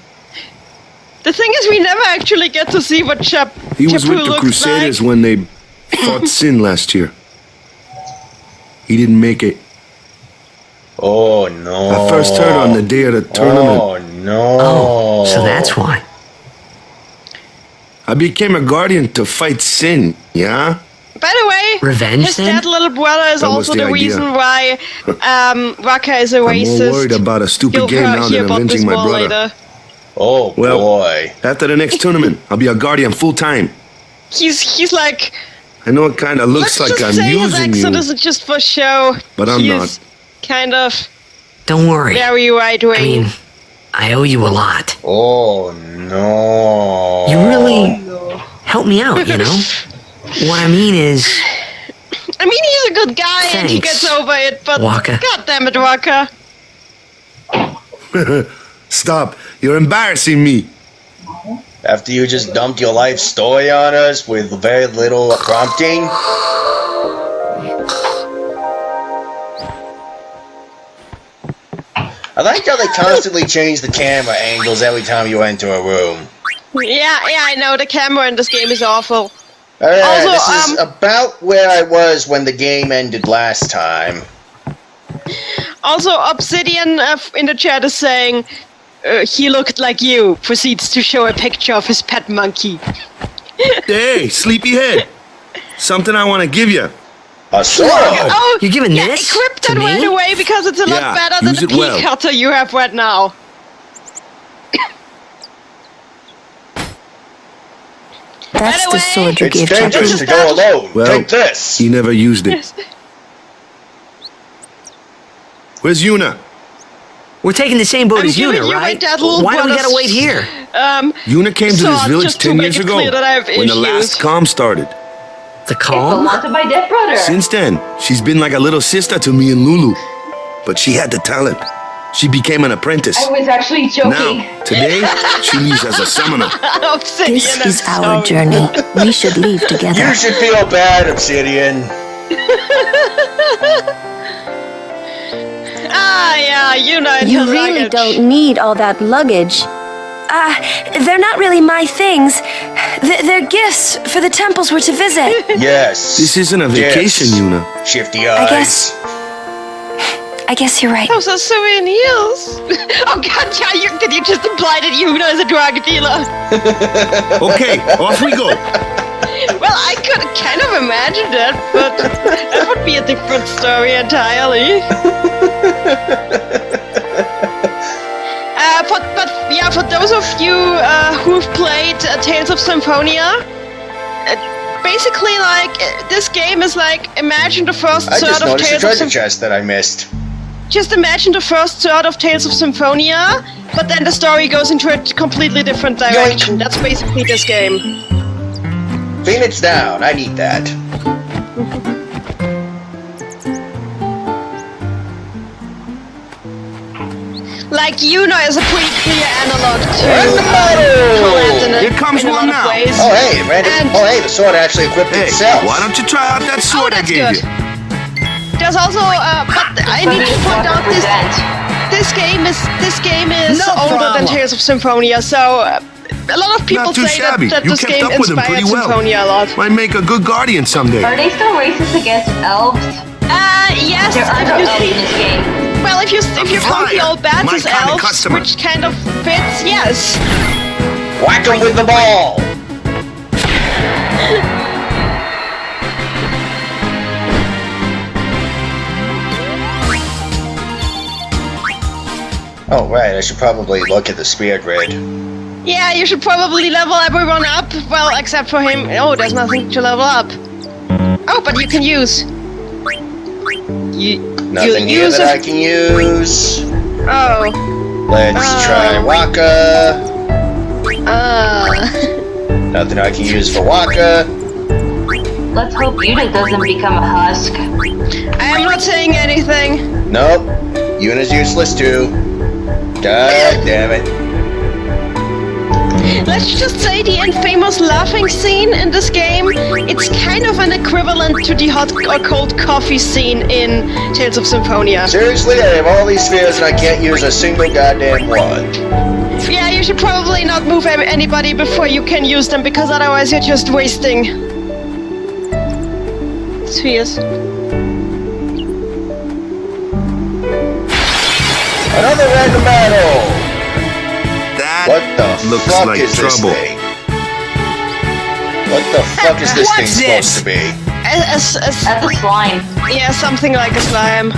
The thing is, we never actually get to see what He was Chapu with the looks Crusaders like. when they fought Sin last year. He didn't make it. Oh no. I first heard on the day of the tournament. Oh no. Oh, so that's why. I became a guardian to fight Sin, yeah? By the way, Revenge, his then? dead little brother is That was also the the idea. reason why Waka is a I'm racist. more worried about a stupid You'll game now hear than about this avenging my more brother. later. Oh Well, boy. after the next tournament, I'll be a guardian full time. He's like, I know it kind of looks let's like just I'm say his using accent you. isn't just for show. But I'm He's not. kind of Don't worry. very right wing. I mean, I owe you a lot. Oh no. You really helped me out, you know? What I mean is, I mean, he's a good guy and he Thanks, gets over it, but Waka. God damn it, Waka. Stop. You're embarrassing me. After you just dumped your life story on us with very little prompting. I like how they constantly change the camera angles every time you enter a room. Yeah, I know, the camera in this game is awful. Alright, Also, this is about where I was when the game ended last time. Also, Obsidian in the chat is saying, he looked like you, proceeds to show a picture of his pet monkey. Hey, sleepyhead. Something I want to give you. A sword! Oh, you're giving yeah, this equip to that me? right away because it's a Yeah, lot better than use the it pea well. cutter you have right now. That's By the the way, sword you It's gave dangerous Chapu. to go alone. Well, Take this. He never used it. Where's Yuna? we're taking the same boat I'm as giving Yuna, you my right? dad little Why do we brother's- gotta wait here? Yuna came to So, this village just to 10 make years it ago clear that I have when the last issues. calm started. The It calm? belonged to my dead brother. Since then, she's been like a little sister to me and Lulu. But she had the talent. She became an apprentice. I was actually joking. Now, today, she leaves as a summoner. Obsidian This is so our journey. We should leave together. You should feel bad, Obsidian. Ah, yeah, you know it. You really don't need all that luggage. They're not really my things. They're gifts for the temples we're to visit. Yes. This isn't a vacation, Yes. Yuna. Shifty eyes. I guess you're right. Those are souvenirs. Oh god, yeah, did you just imply that Yuna is a drug dealer? Okay, off we go. Well, I could kind of imagine that, but that would be a different story entirely. For those of you who've played Tales of Symphonia, basically, like, this game is like, imagine the first I third just of noticed a Tales of treasure Symphonia. chest that I missed. Just imagine the first third of Tales of Symphonia, but then the story goes into a completely different direction. That's basically this game. Phoenix down. I need that. Like, Yuno is a pretty clear analog to Here comes in a one lot of now. ways. Oh hey, the sword actually equipped itself. Why don't you try out that sword I that's gave good. you? There's also, but I need to point out this game is No older than problem. Tales of Symphonia, so a lot of people Not too say shabby. that You this kept game up with him inspired pretty well. Symphonia a lot. Might make a good guardian someday. Are they still racist against elves? Yes, There are no elves in this game. well, if you count the old bats My as kind of elves, customer. which kind of fits, yes. Whack him with the ball. Oh right, I should probably look at the spear grid. Yeah, you should probably level everyone up. Well, except for him. Oh, there's nothing to level up. Oh, but you can use. Nothing here use that I can use. Oh. Let's try Waka. Nothing I can use for Waka. Let's hope Yuta doesn't become a husk. I am not saying anything. Nope. Yuna's useless too. God damn it. Let's just say the infamous laughing scene in this game, it's kind of an equivalent to the hot or cold coffee scene in Tales of Symphonia. Seriously, I have all these spheres and I can't use a single goddamn one. Yeah, you should probably not move anybody before you can use them, because otherwise you're just wasting spheres. Another random battle! What the looks fuck like is trouble. this thing? What the fuck is this thing supposed to be? That's a slime. Yeah, something like a slime.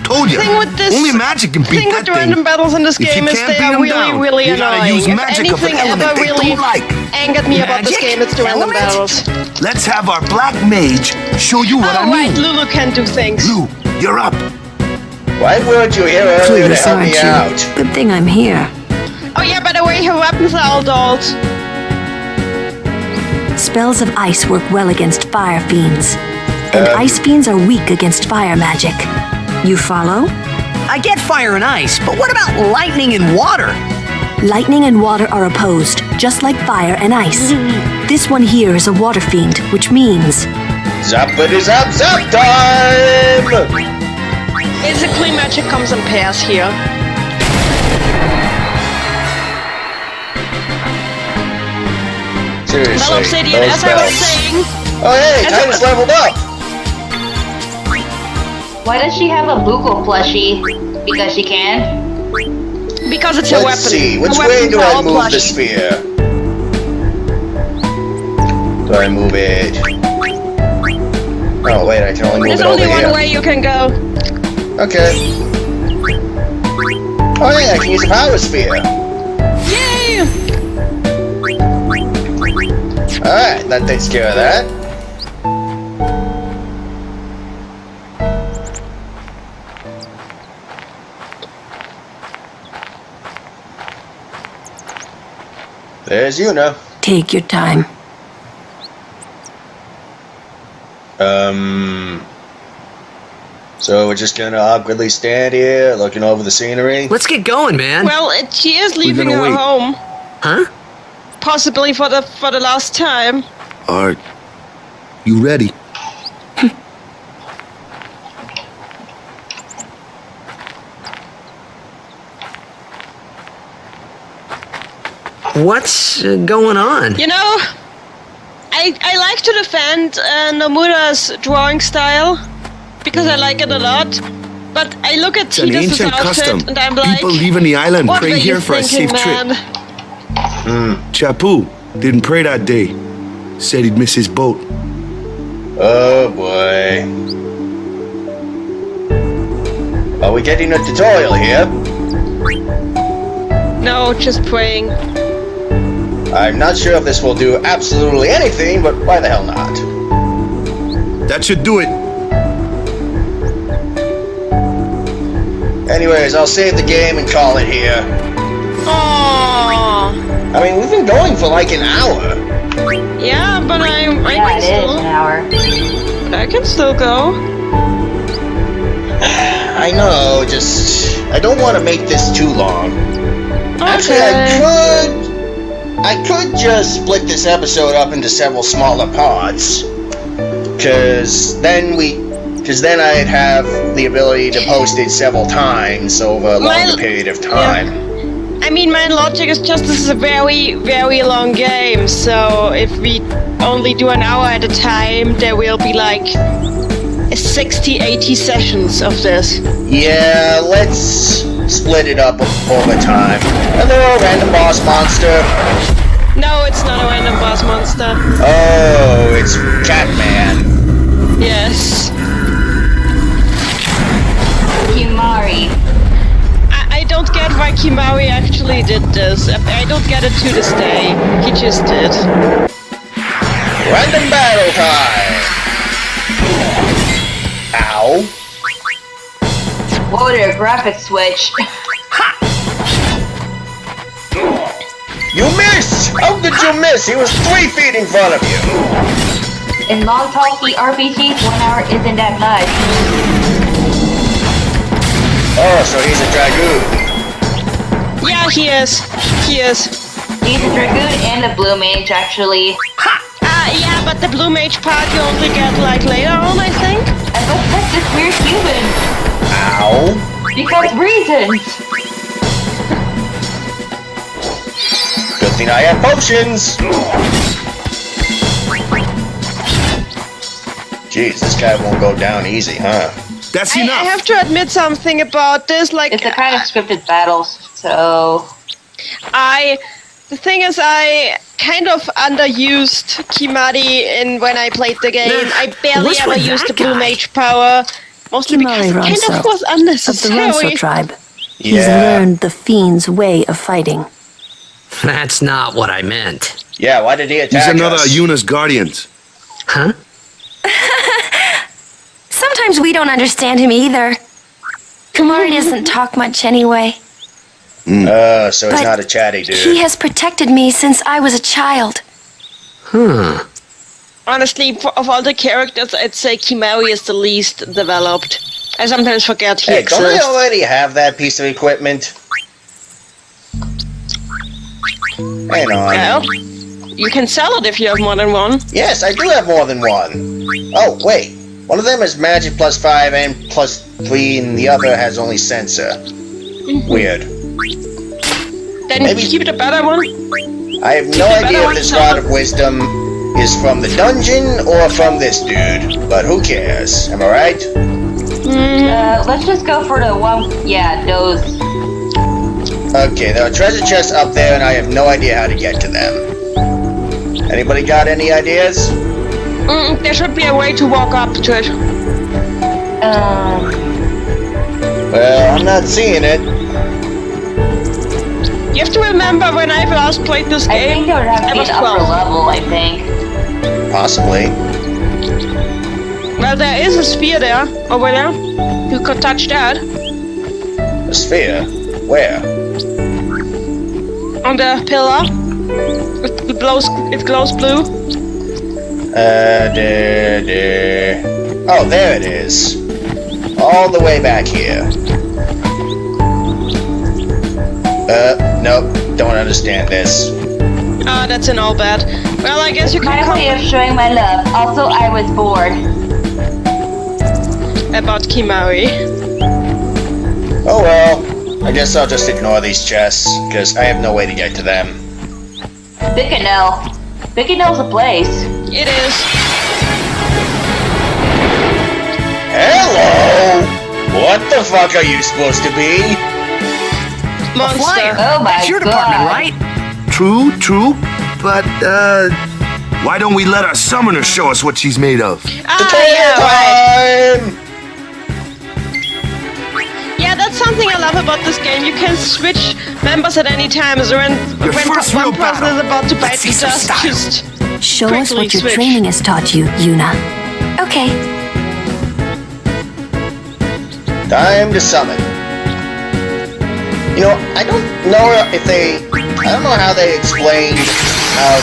Told you. Thing with this, Only magic can beat thing that with the random thing. battles in this If you game is can't they beat are 'em really, down, really you gotta annoying. use If magic of an anything element ever they really don't like. angered me about this Magic? game, it's the random Element? battles. Let's have our black mage show you what I Oh, right, mean. Lulu can do things. Lou, you're up. Why weren't you here earlier to Clueless, help me aren't out? you? Good thing I'm here. Oh yeah, by the way, her weapons are all dulled. Spells of ice work well against fire fiends, and ice fiends are weak against fire magic. You follow? I get fire and ice, but what about lightning and water? Lightning and water are opposed, just like fire and ice. This one here is a water fiend, which means Zappity zap zap time! Basically, magic comes in pairs here. Seriously, Well, Obsidian, those as I was bells. saying, Oh hey, Titan's leveled up! Why does she have a Bugle plushie? Because she can? because it's a weapon. Let's see, which Her way weapons do are I all move plush. the sphere? Do I move it? Oh wait, I can only move There's it over only here. one way you can go. Okay. Oh yeah, I can use a power sphere. Yay! Alright, that takes care of that. There's Yuna. take your time. So we're just gonna awkwardly stand here, looking over the scenery? Let's get going, man. Well, she is leaving gonna her wait. home, Huh? possibly for the last time. Are you ready? What's going on? You know, I like to defend Nomura's drawing style because I like it a lot. But I look at It's an Tidus' ancient outfit custom. and I'm like, People leaving the island what were pray you here for a thinking, safe man? trip. Chapu didn't pray that day. Said he'd miss his boat. Oh boy. Are we getting a tutorial here? No, just praying. I'm not sure if this will do absolutely anything, but why the hell not? That should do it. Anyways, I'll save the game and call it here. Aww. I mean, we've been going for like an hour. Yeah, but I Yeah, can it is still. an hour. But I can still go. I know, just I don't want to make this too long. Actually, I could just split this episode up into several smaller parts, cause then I'd have the ability to post it several times over a longer period of time. Yeah. I mean, my logic is just this is a very, very long game, so if we only do an hour at a time, there will be like 60, 80 sessions of this. Yeah, let's split it up over time. Hello, random boss monster. No, it's not a random boss monster. Oh, it's Catman. Yes. Kimari. I don't get why Kimari actually did this. I don't get it to this day. He just did. Random battle time! Ow. Whoa there, graphics switch. You missed! How did you miss? He was 3 feet in front of you! In long talky RPGs, 1 hour isn't that much. Oh, so he's a dragoon. Yeah, he is. He is. He's a dragoon and a blue mage, actually. Yeah, but the blue mage part you only get like later on, I think. And let's touch this weird human. Ow. Because reasons. Good thing I have potions. Jeez, this guy won't go down easy, huh? That's I enough. have to admit something about this, like... It's a kind of scripted battles, so... The thing is, I kind of underused Kimari when I played the game. I barely What's ever with used the that blue guy? mage power. Mostly because it kind of was Of the unnecessary. Ronso tribe. He's Yeah. learned the fiend's way of fighting. That's not what I meant. Yeah, why did he attack He's another us? Yuna's guardians. Huh? Sometimes we don't understand him either. Kimari doesn't talk much anyway. So he's But not a chatty dude. He has protected me since I was a child. Honestly, of all the characters, I'd say Kimari is the least developed. I sometimes forget he Hey, don't I exists. already have that piece of equipment? Hang on. Well, you can sell it if you have more than one. Yes, I do have more than one. Oh, wait. One of them is magic +5 and +3, and the other has only sensor. Weird. Then Maybe- keep the better one. I have no Keep the better idea if one, this Summer. rod of wisdom is from the dungeon or from this dude, but who cares? Am I right? let's just go for the one... Yeah, those... Okay, there are treasure chests up there, and I have no idea how to get to them. Anybody got any ideas? There should be a way to walk up to it. Well, I'm not seeing it. You have to remember when I last played this I game, think it would have to I be was an upper 12. level, I think. Possibly. Well, there is a sphere there, over there. You could touch that. A sphere? Where? On the pillar. It glows blue. There. Oh, there it is. All the way back here. Nope. Don't understand this. Ah, that's an all bad. Well, I guess you My can way of showing my love. Also, I was bored. about Kimari. Oh well. I guess I'll just ignore these chests, because I have no way to get to them. Bicanel. Bicanel's a place. It is. Hello! What the fuck are you supposed to be? Monster. Oh my That's your god. department, right? True, but, why don't we let our summoner show us what she's made of? Yeah, right. Time! Yeah, that's something I love about this game. You can switch members at any time. So when first one real person battle. is about to bite, Let's you see some style. just Show us quickly what your switch. training has taught you, Yuna. Okay. Time to summon. You know, I don't know how they explained how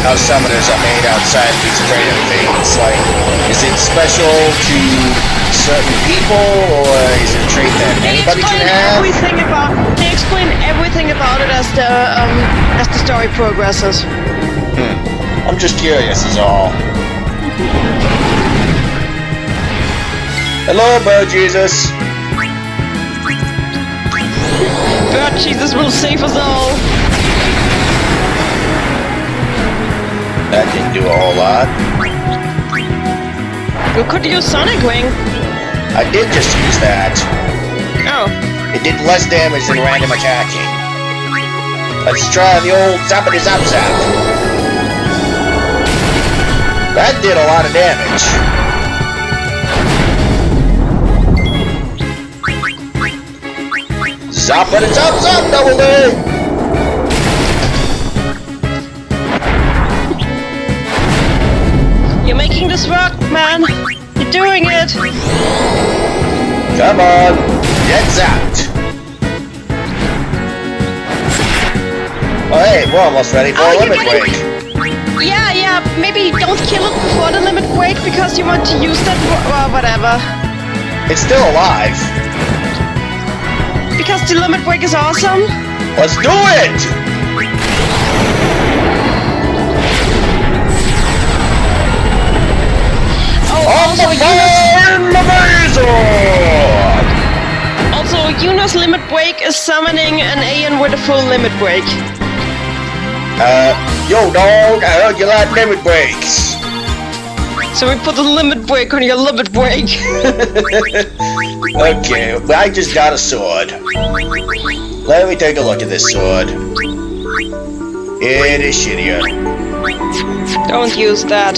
how summoners are made outside of these creative things. Like, is it special to certain people, or is it a trait that anybody can have? They explain everything about it as the story progresses. I'm just curious, is all. Hello, Bird Jesus. Bird Jesus will save us all. That didn't do a whole lot. You could use Sonic Wing. I did just use that. Oh. It did less damage than random attacking. Let's try the old zappity zap zap. That did a lot of damage. Zappity zap zap, double D! You're making this work, man. You're doing it. Come on, get zapped. Oh hey, we're almost ready for a limit break. Yeah, maybe don't kill it before the limit break because you want to use that or whatever. It's still alive. Because the limit break is awesome? Let's do it! Also, Yuna's limit break is summoning an Aeon with a full limit break. Yo dog, I heard you like limit breaks. So we put a limit break on your limit break. Okay, I just got a sword. Let me take a look at this sword. It is shittier. Don't use that.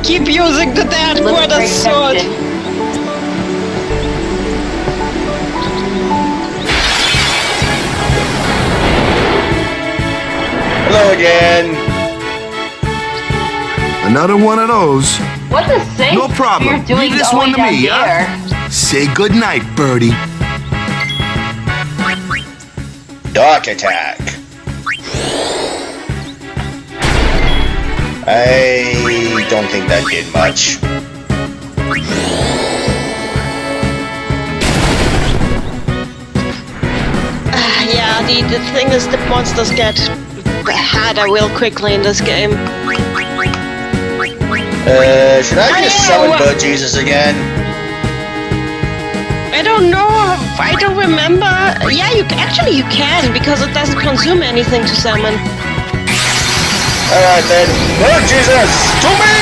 Keep using the Dad Brothers sword. Hello again. Another one of those. What the sake? No problem. You're doing Leave this all one the to way me, down yeah? Say goodnight, Birdie. Dark attack. I don't think that did much. Yeah, the thing is the monsters get harder real quickly in this game. Should I just summon Bird Jesus again? I don't know. I don't remember. Yeah, you can because it doesn't consume anything to summon. Alright then, Bird Jesus, to me!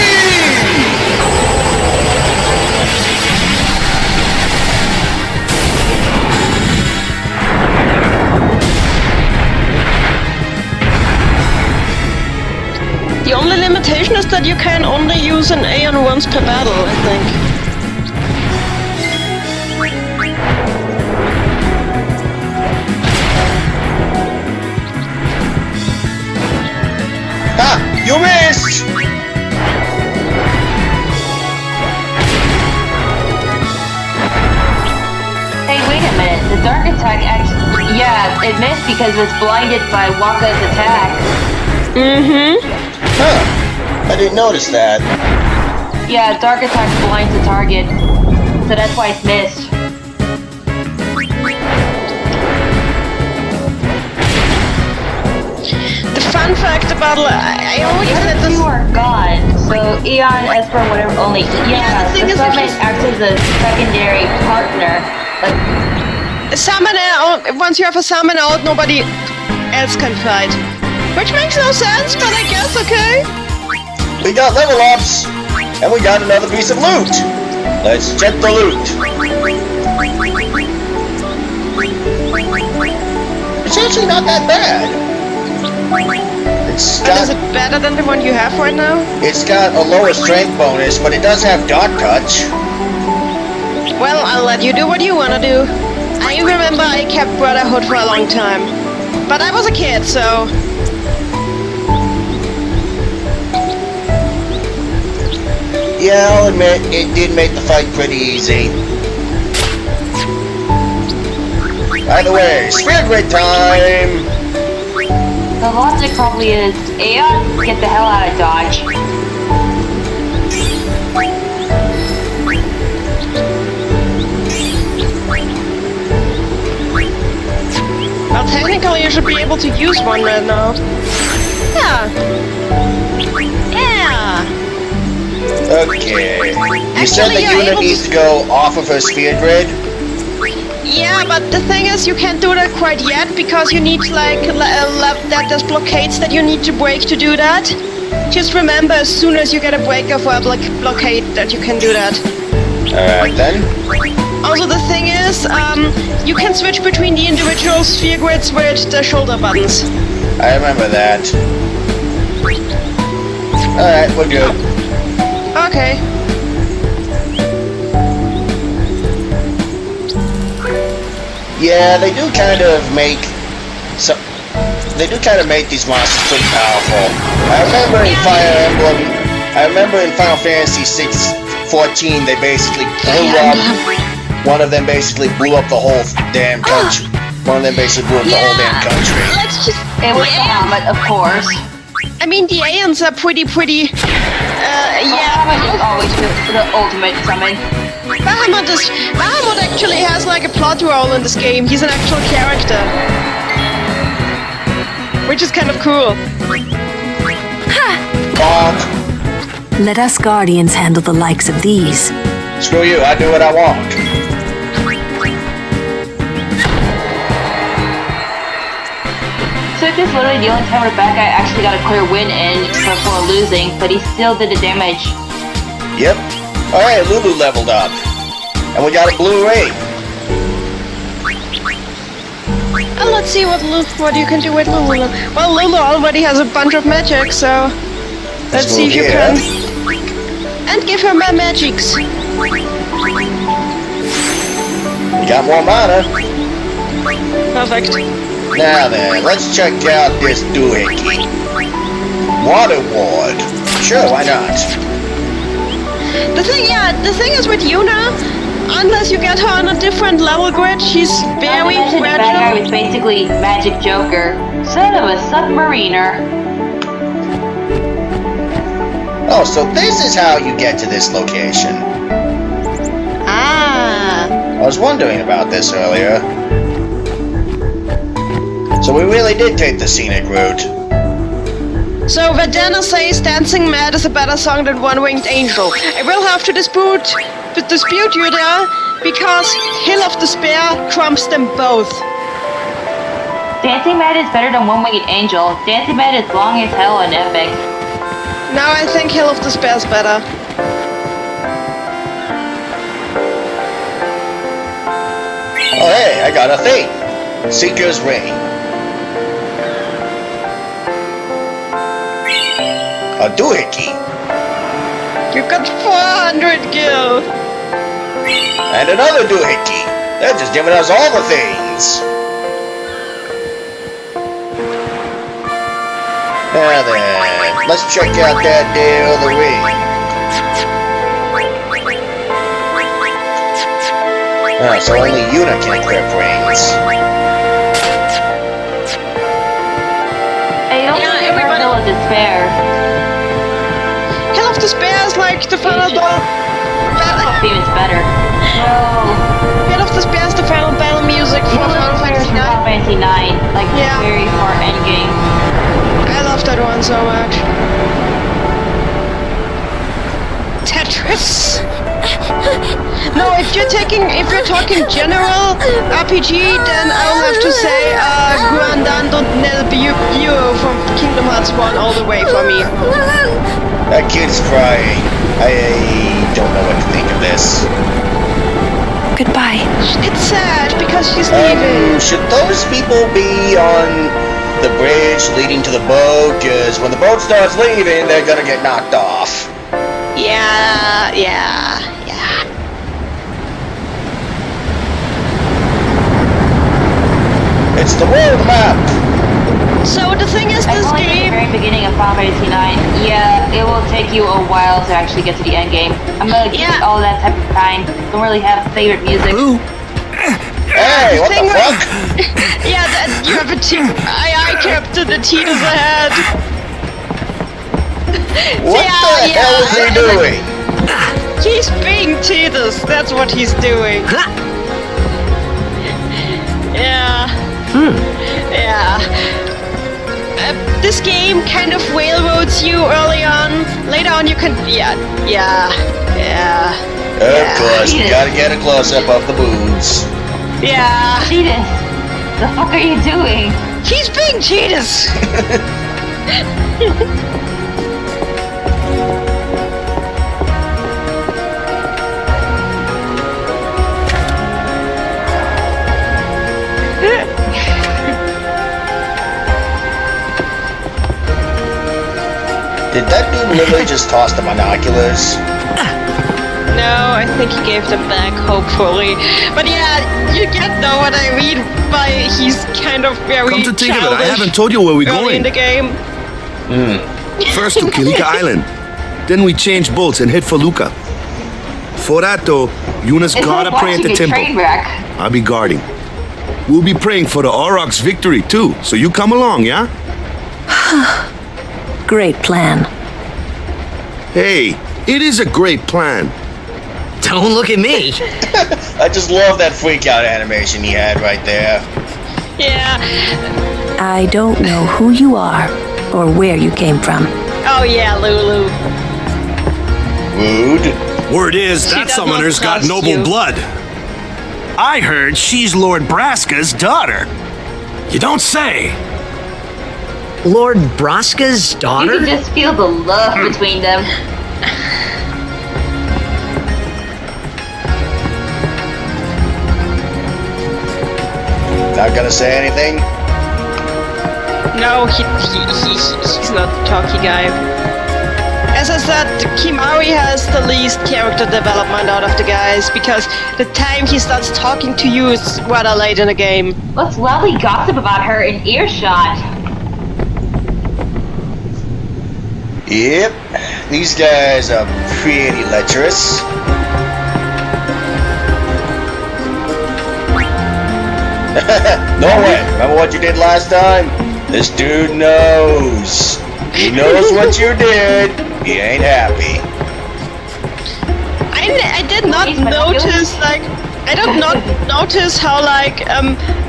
The only limitation is that you can only use an Aeon once per battle, I think. Ha! You missed! Hey, wait a minute. The dark attack actually... Yeah, it missed because it's blinded by Waka's attack. Mm-hmm. Huh. I didn't notice that. Yeah, dark attack blinds the target. So that's why it's missed. The fun fact about... I always said this... You are gone. So Eon, Esper, whatever, only... Yeah, the summon acts as a secondary partner. But... Once you have a summon out, nobody else can fight. Which makes no sense, but I guess okay. We got level ups, and we got another piece of loot. Let's check the loot. It's actually not that bad. Is it better than the one you have right now? It's got a lower strength bonus, but it does have Dark Touch. Well, I'll let you do what you want to do. I remember I kept Brotherhood for a long time. But I was a kid, so... Yeah, I'll admit, it did make the fight pretty easy. By the way, Spirit Grid time! the logic probably is, Aeon, get the hell out of Dodge. technically you should be able to use one right now. Yeah. Yeah. Okay. You said Actually, the you're unit able needs to- to go off of her sphere grid? Yeah, but the thing is, you can't do that quite yet because you need like that there's blockades that you need to break to do that. Just remember, as soon as you get a breaker for a blockade, that you can do that. Alright then. Also, the thing is, you can switch between the individual sphere grids with the shoulder buttons. I remember that. Alright, we're good. Okay. Yeah, they do kind of make these monsters pretty powerful. I remember in Final Fantasy 14 they basically blew up. One of them basically blew up the whole damn country. One of them basically blew up the whole damn country. Let's just. It was Bahamut, of course. I mean, the Aeons are pretty. Bahamut is always the ultimate summon. Bahamut actually has like a plot role in this game. He's an actual character. Which is kind of cool. Let us Guardians handle the likes of these. Screw you, I do what I want. So this is literally the only time Rebecca actually got a clear win in before losing, but he still did the damage. Yep. Alright, Lulu leveled up. And we got a blue ray. And let's see what you can do with Lulu. Well, Lulu already has a bunch of magic, so let's see if you can. And give her my magics. You got more mana. Perfect. Now then, let's check out this doohickey. Water Ward. Sure, why not? The thing is with Yuna, unless you get her on a different level grid, she's very fragile. The bad guy was basically Magic Joker, son of a submariner. Oh, so this is how you get to this location. Ah. I was wondering about this earlier. So we really did take the scenic route. So Verdana says Dancing Mad is a better song than One Winged Angel. I will have to dispute you there, because Hill of Despair trumps them both. Dancing Mad is better than One Winged Angel. Dancing Mad is long as hell and epic. Now I think Hill of Despair is better. Oh hey, I got a thing. Seeker's Ring. A doohickey. You got 400 gil. And another doohickey. They're just giving us all the things. Now then, let's check out that deal, the ring. Oh, so only Yuna can equip rings. Hey, don't everybody Hill of Despair. Hill of Despair is like the final battle. Theme is better. No. Hill of Despair is the final battle music for Final Fantasy 9. Final Fantasy 9, like the very far end game. I love that one so much. Tetris. No, if you're talking general RPG, then I'll have to say Guandando nel Bureau from Kingdom Hearts 1 all the way for me. That kid's crying. I don't know what to think of this. Goodbye. It's sad because she's leaving. Should those people be on the bridge leading to the boat? Because when the boat starts leaving, they're gonna get knocked off. Yeah. It's the world map. So the thing is, this game. At the very beginning of Final Fantasy 9, yeah, it will take you a while to actually get to the end game. I'm gonna give it all that type of time. Don't really have favorite music. Hey, what the fuck? Yeah, you have a team. I captured the Tito's ahead. What the hell is he doing? He's being Titus. That's what he's doing. Yeah. Yeah. this game kind of railroads you early on. Later on, you can, yeah. Of course, you gotta get a close-up of the boobs. Yeah. Cheetah, the fuck are you doing? He's being cheetahs. Did that dude literally just toss the binoculars? No, I think he gave them back, hopefully. But yeah, you get know what I mean by he's kind of very Come to think of it, I childish haven't told you where we're early going. in the game. First to Kilika Island. Then we change boats and head for Luca. For that though, Yuna's It's gotta like pray at the watching a temple. train wreck. I'll be guarding. We'll be praying for the Aurochs' victory too, so you come along, yeah? Great plan. Hey, it is a great plan. Don't look at me. I just love that freak out animation he had right there. Yeah. I don't know who you are or where you came from. Oh yeah, Lulu. Rude. Word is She that does summoner's not got trust noble you. blood. I heard she's Lord Braska's daughter. You don't say. Lord Braska's You daughter? can just feel the love between them. Not gonna say anything? No, he's not the talky guy. As I said, Kimari has the least character development out of the guys because the time he starts talking to you is rather late in the game. Let's loudly gossip about her in earshot. Yep. These guys are pretty lecherous. No way. Remember what you did last time? This dude knows. He knows what you did. He ain't happy. I did not notice, like, I did not notice how, like,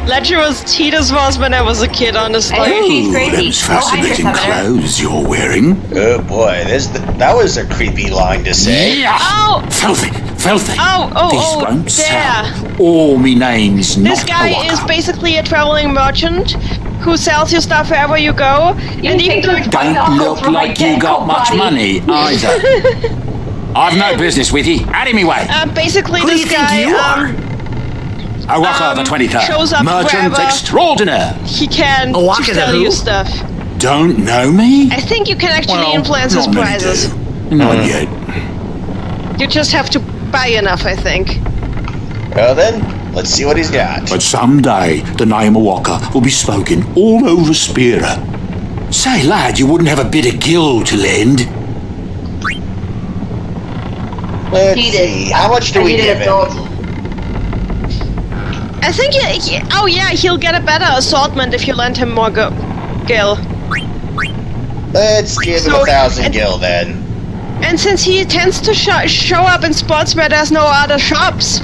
lecherous Titus was when I was a kid, honestly. I think she's Ooh, crazy. those fascinating clothes you're wearing. Oh boy, that was a creepy line to say. Yeah. Oh! Filthy. These won't there. sell. Oh, me name's This not guy Awaka. is basically a traveling merchant who sells you stuff wherever you go. And even though Don't look like you got much money either. I've no business with you. Out of me way. basically Who do this you think guy you are? Awaka the 23rd. shows up Merchant wherever. extraordinaire. he can Awaka to the sell who? you stuff. Don't know me? I think you can actually Well, influence his not many prices. do. Not yet. You just have to buy enough, I think. Well then, let's see what he's got. But someday the name Awaka will be spoken all over Spira. Say, lad, you wouldn't have a bit of gill to lend? Let's see. How much do we give him? I think oh yeah, he'll get a better assortment if you lend him more gil. Let's give him 1,000 gil then. And since he tends to show up in spots where there's no other shops,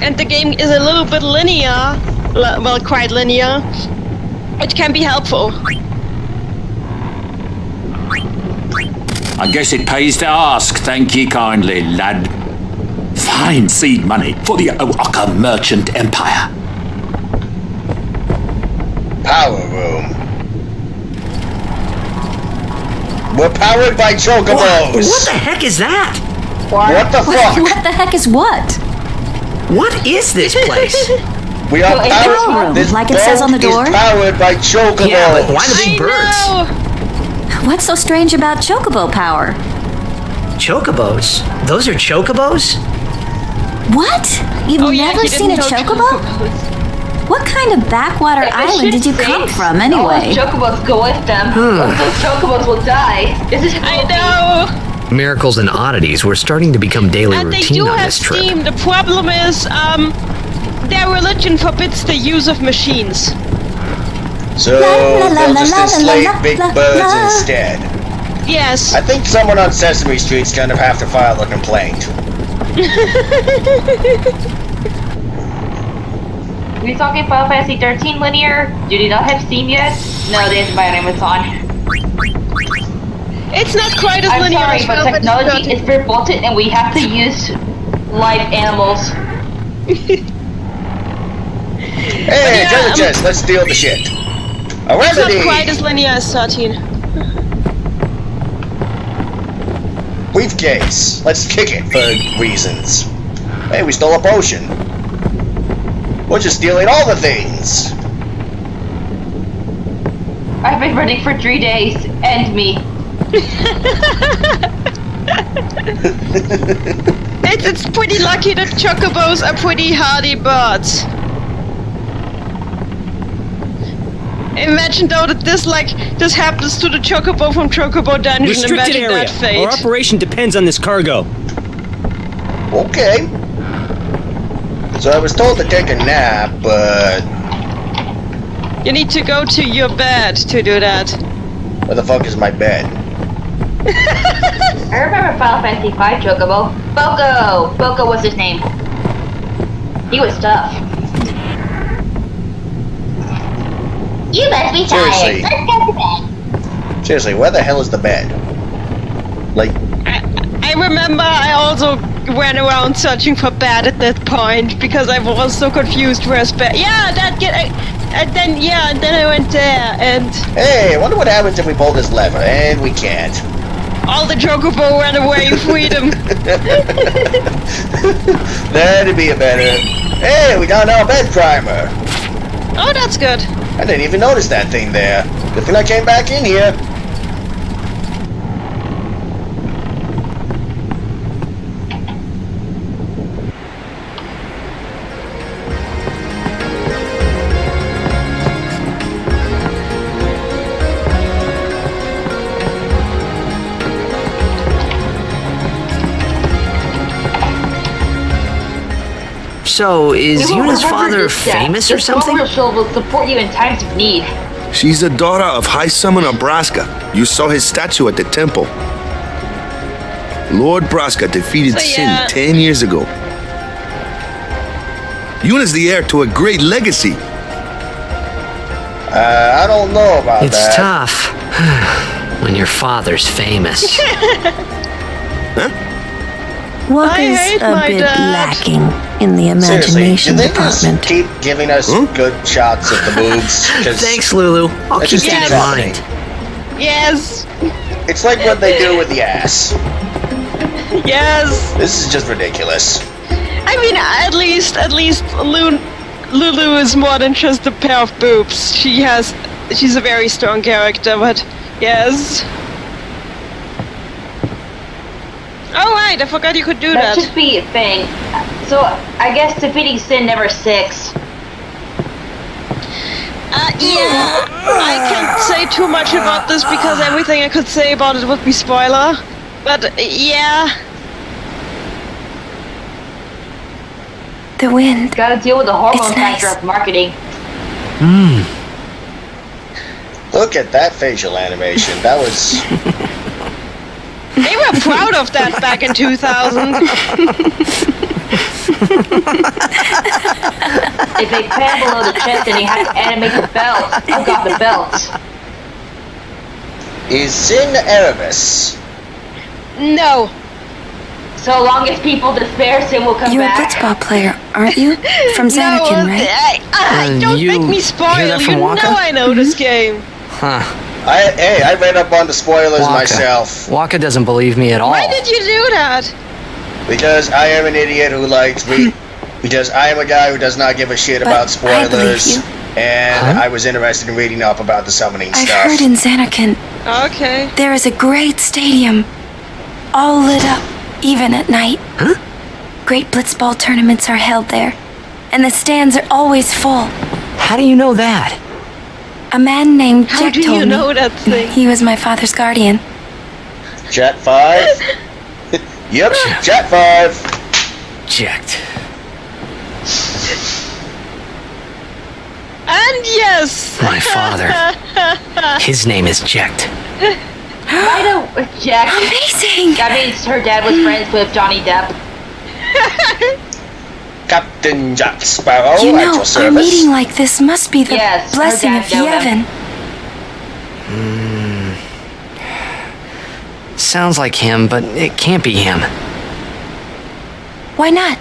and the game is a little bit linear, well, quite linear, it can be helpful. I guess it pays to ask, thank ye kindly, lad. Fine seed money for the Awaka merchant empire. Power room. We're powered by chocobos. What the heck is that? What the fuck? What the heck is what? What is this place? We are Well, powered. room, This like it says on the boat is door? powered by chocobos. Yeah, but why the I big birds? know. What's so strange about chocobo power? Chocobos? Those are chocobos? What? You've Oh, yeah, never he seen a didn't know chocobo? What kind of backwater island did you come from, All anyway? those chocobos go with them. Those chocobos will die. This is I know. Miracles and oddities were starting to become daily And they routine do on have this trip. steam. The problem is, their religion forbids the use of machines. So they'll just enslave big birds instead. Yes. I think someone on Sesame Street's gonna have to file a complaint. We talking Final Fantasy 13 linear? Do they not have Steam yet? No, they have to buy it on Amazon. It's not quite as I'm linear sorry, as but Final Fantasy technology 13. is verboten and we have to use live animals. Hey, treasure chest, let's steal the shit. A It's not remedy! quite as linear as 13. Briefcase. Let's kick it for reasons. Hey, we stole a potion. We're just stealing all the things. I've been running for 3 days. End me. It's pretty lucky that chocobos are pretty hardy birds. Imagine though that this happens to the chocobo from Chocobo Dungeon. Restricted Imagine area. that fate. Our operation depends on this cargo. Okay. So I was told to take a nap, but You need to go to your bed to do that. where the fuck is my bed? I remember Final Fantasy V Chocobo. Boko! Boko was his name. He was tough. You must be tired. Seriously. Let's go to bed. Seriously, where the hell is the bed? Like, I remember I also went around searching for bed at that point because I was so confused where's bed. Yeah, and then I went there and hey, I wonder what happens if we pull this lever, and we can't. all the chocobo ran away in freedom. That'd be a better. Hey, we got our bed primer. Oh, that's good. I didn't even notice that thing there. Good thing I came back in here. So, is We will Yuna's remember father this death. famous or The something? Silver Shield will support you in times of need. She's the daughter of High Summoner Braska. You saw his statue at the temple. Lord Braska defeated So, yeah. Sin 10 years ago. Yuna's the heir to a great legacy. I don't know about It's that. tough when your father's famous. Waka's hate a my bit dad. lacking in the Seriously, imagination can they just department. keep giving us good shots of the boobs? 'Cause Thanks, Lulu. I'll that keep just that keeps in happening. mind. Yes, It's like what they do with the ass. yes. This is just ridiculous. I mean, at least Lulu is more than just a pair of boobs. She's a very strong character, but yes. Oh right, I forgot you could do That that. should be a thing. So, I guess defeating Sin never 6. Yeah, I can't say too much about this because everything I could say about it would be spoiler. But yeah, The wind. Gotta deal with the hormone It's factor nice. of marketing. Look at that facial animation. That was. they were proud of that back in 2000. If they pan below the chest, then you have to animate the belt. I've got the belt. Is Sin Erebus? No. So long as people despair, Sin will come You're a back. blitzball player, aren't you? From Xanakin, right? Don't you make me hear spoil. that You from know Waka? I know this game. Huh. I read up on the spoilers Waka. myself Waka doesn't believe me at all. Why did you do that? because I am an idiot who likes because I am a guy who does not give a shit But about I believe spoilers, you. and I was interested in reading up about the summoning I stuff. heard in Xanakin Okay. there is a great stadium, all lit up, even at night. Huh? Great blitzball tournaments are held there, and the stands are always full. How do you know that? A man named How Jack do told you me. know that thing? He was my father's guardian. Chat 5? Yep, Chat 5. Jacked. And yes. My father. His name is Jacked. I know, Jack. Amazing! That means her dad was friends with Johnny Depp. Captain Jack Sparrow You at know, your a service. meeting like this must be the Yes, blessing her of dad Yevon. Sounds like him, but it can't be him. Why not?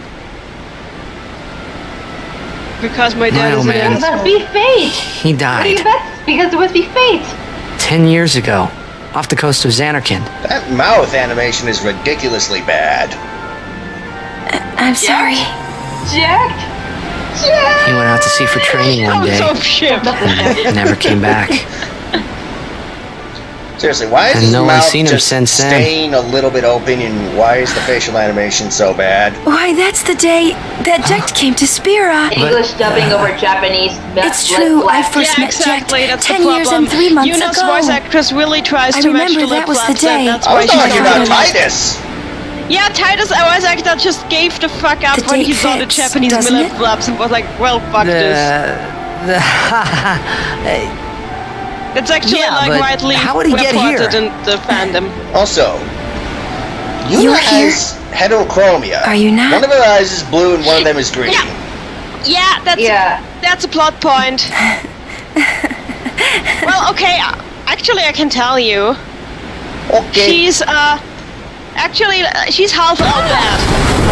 Because my My dad old is an man. It must asshole. be fate. He What do died you bet? Because it must be fate. 10 years ago, off the coast of Xanarkand. That mouth animation is ridiculously bad. I'm sorry. Jacked. He went out to sea for training one day. So shit. and never came back. Seriously, why is And his no one's mouth seen him just since then. staying a little bit open, and why is the facial animation so bad? Why, that's the day that Jekt came to Spira. English dubbing over Japanese. It's true, I first met exactly, Jekt that's 10 the years problem. and 3 months Yuna's ago. voice actress really tries I to match remember the that lip was the flaps, and day. that's I why was she's talking so about good. Titus. Yeah, Titus, I was like, that just gave the fuck up The when he date saw the fits, Japanese doesn't lip it? flaps and was like, well, fuck this. It's actually Yeah, like but widely how would he get reported here? in the fandom. Also, Yuna You're here? has heterochromia. Are you not? One of her eyes is blue and one of them is green. Yeah, that's a plot point. Well, okay, actually I can tell you. Okay. She's she's half Albert.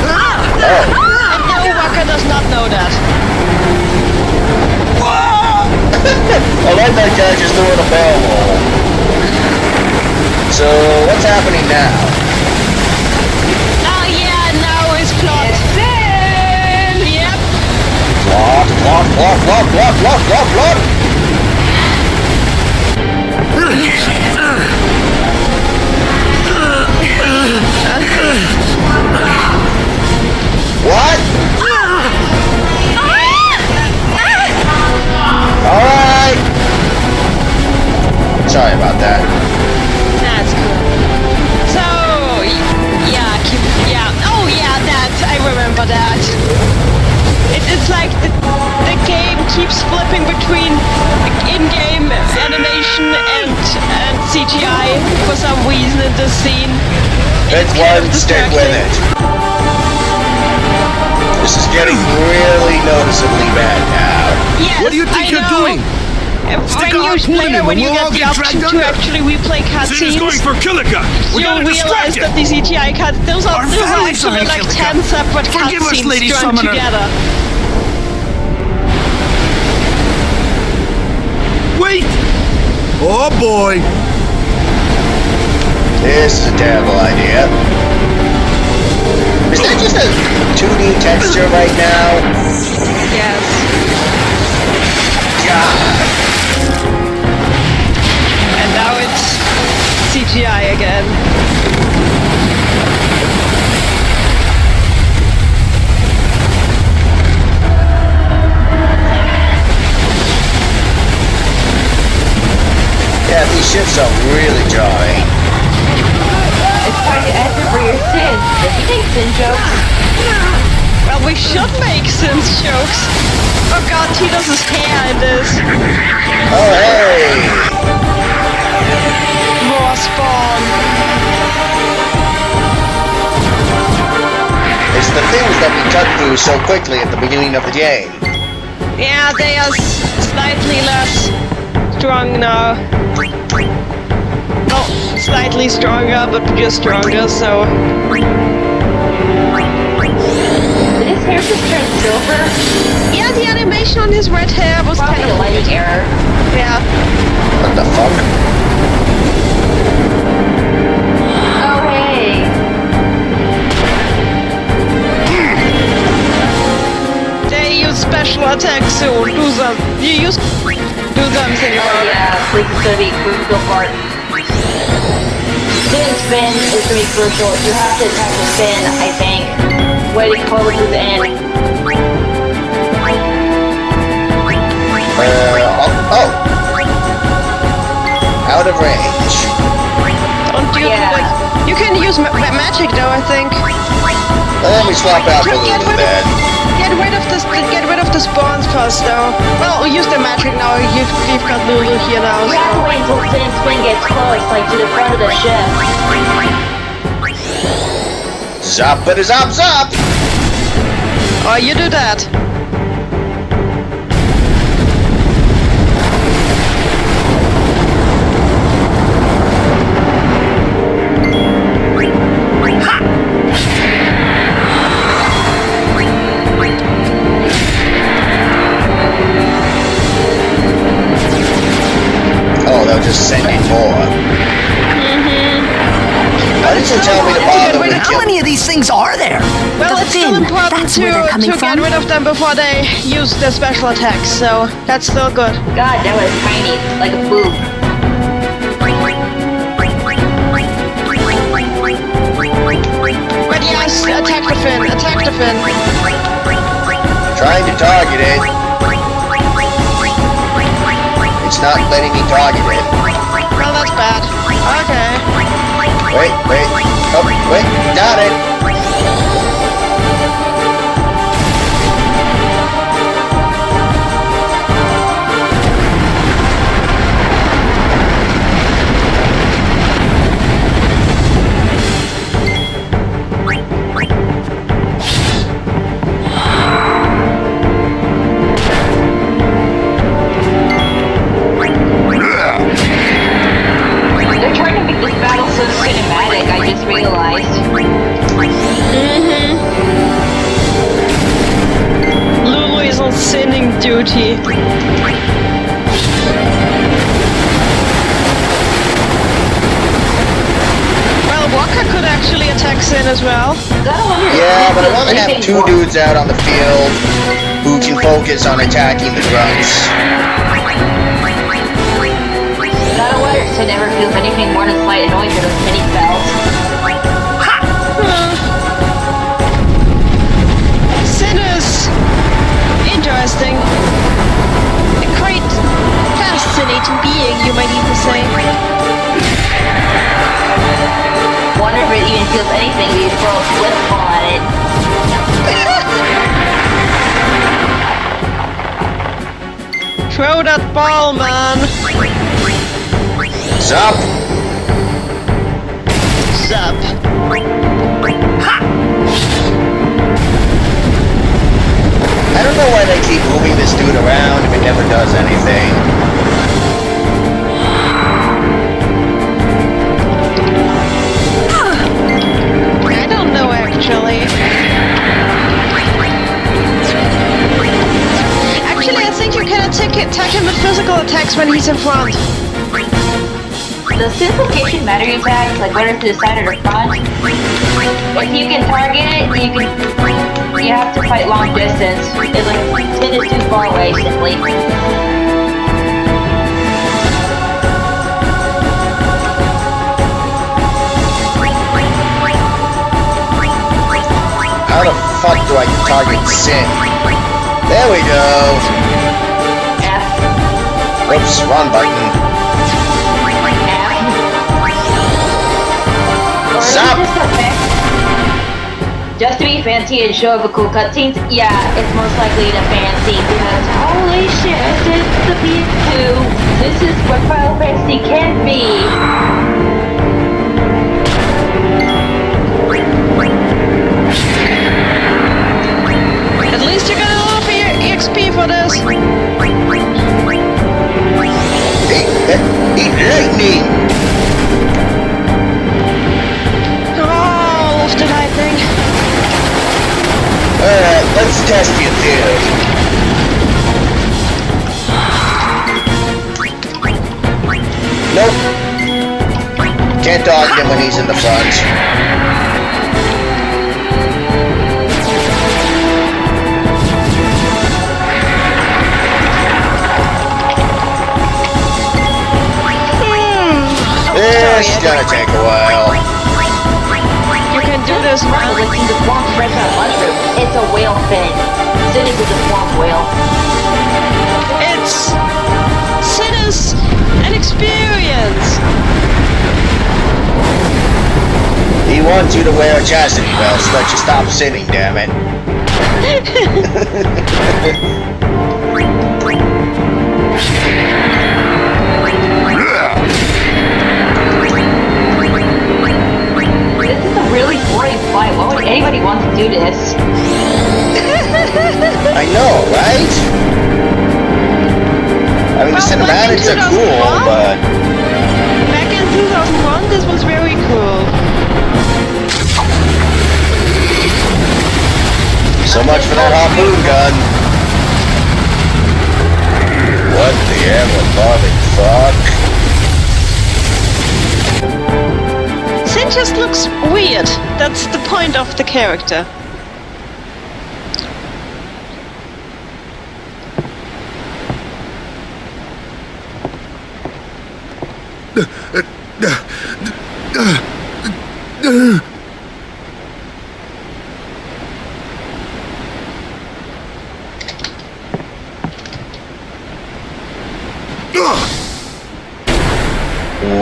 Oh. And no Waka does not know that. I like that guy just doing a barrel roll. So, what's happening now? Oh yeah, now it's plot. Yep. Plot. What? Alright. Sorry about that. That's cool. So, oh yeah, that, I remember that. It's like the game keeps flipping between in-game animation and CGI for some reason in this scene. It's one, stick with it. This is getting really noticeably bad now. Yes, What do you think I you're know. doing? Stick When a you harpoon in later, him when and you we'll all get the get option dragged to under. actually replay Sin's going cutscenes, for Kilika. We you'll gotta distract realize that him. the CGI cuts, those are families are actually in like Kilika. 10 separate Forgive us, cutscenes Lady strung Summoner. together. Wait! Oh boy! This is a terrible idea. Is that just a 2D texture right now? Yes. God. And now it's CGI again. Yeah, these ships are really jarring. It's time to answer for your sins. Does he make sin jokes? Well, we should make Sims jokes. Oh god, Titus's hair in this. Oh, hey! More spawn. It's the things that we cut through so quickly at the beginning of the game. Yeah, they are slightly less strong now. Well, slightly stronger, but just stronger, so... Did his hair just turn silver? Yeah, the animation on his red hair was Probably kind a of lighting weird. error. Yeah. What the fuck? Oh, hey. They use special attacks soon. Do something Oh, about it. yeah. This is gonna be a crucial part. Spin is gonna be crucial. You have to attack the spin, I think. Waiting forward to the end. Out of range. Don't you you can use magic though, I think. Let me swap out for Lulu then. Get rid of the spawns first though. Well, use the magic now. You've got Lulu here now. You have to wait until spin gets close, like to the front of the ship. Zoppity zop zop! Oh, you do that. Oh, they'll just send in more. Why didn't you tell me to bother with How many of these things are there? Well, it's still important to get rid of them before they use their special attacks, so that's still good. God, that was tiny, like a boob. But yes, attack the fin, attack the fin. Trying to target it. It's not letting me target it. Well, that's bad. Okay. Wait. Oh, wait. Got it. They're trying to make this battle so cinematic, I just realized. Lulu is on sinning duty. Well, Walker could actually attack Sin as well. Yeah, but I want to have two dudes out on the field who can focus on attacking the grunts. Gotta wonder if Sin never feels anything more than slight annoyance at those mini spells. Sin is interesting. A quite fascinating being, you might even say. Wonder if it even feels anything when you throw a flip ball at it. Throw that ball, man. Sup? Sup. I don't know why they keep moving this dude around if it never does anything. I don't know, actually. Actually, I think you can attack him with physical attacks when he's in front. Does this location matter, you guys? Like whether it's to the side or the front? If you can target it, you have to fight long distance. It's like Sin is too far away, simply. How the fuck do I target Sin? There we go. F. Oops, wrong button. Sup? Just to be fancy and show off a cool cutscenes, yeah, it's most likely to fancy because holy shit, this is the PS2. This is what Final Fantasy can be. At least you're gonna love your EXP for this. Eat lightning! Oh, love the lightning. Alright, let's test your theory. Nope. Can't dodge him when he's in the front. It's gonna take a while. You can do this, man. Like he's a swamp fresh out of mushroom. It's a whale fin. Sin is a swamp whale. It's an experience. He wants you to wear a chastity belt so that you stop sinning, damn it. This is a really boring fight. Why would anybody want to do this? planets are cool, but... Back in 2001, this was very cool. So much for that harpoon gun. What the ever-loving fuck? Sin just looks weird. That's the point of the character.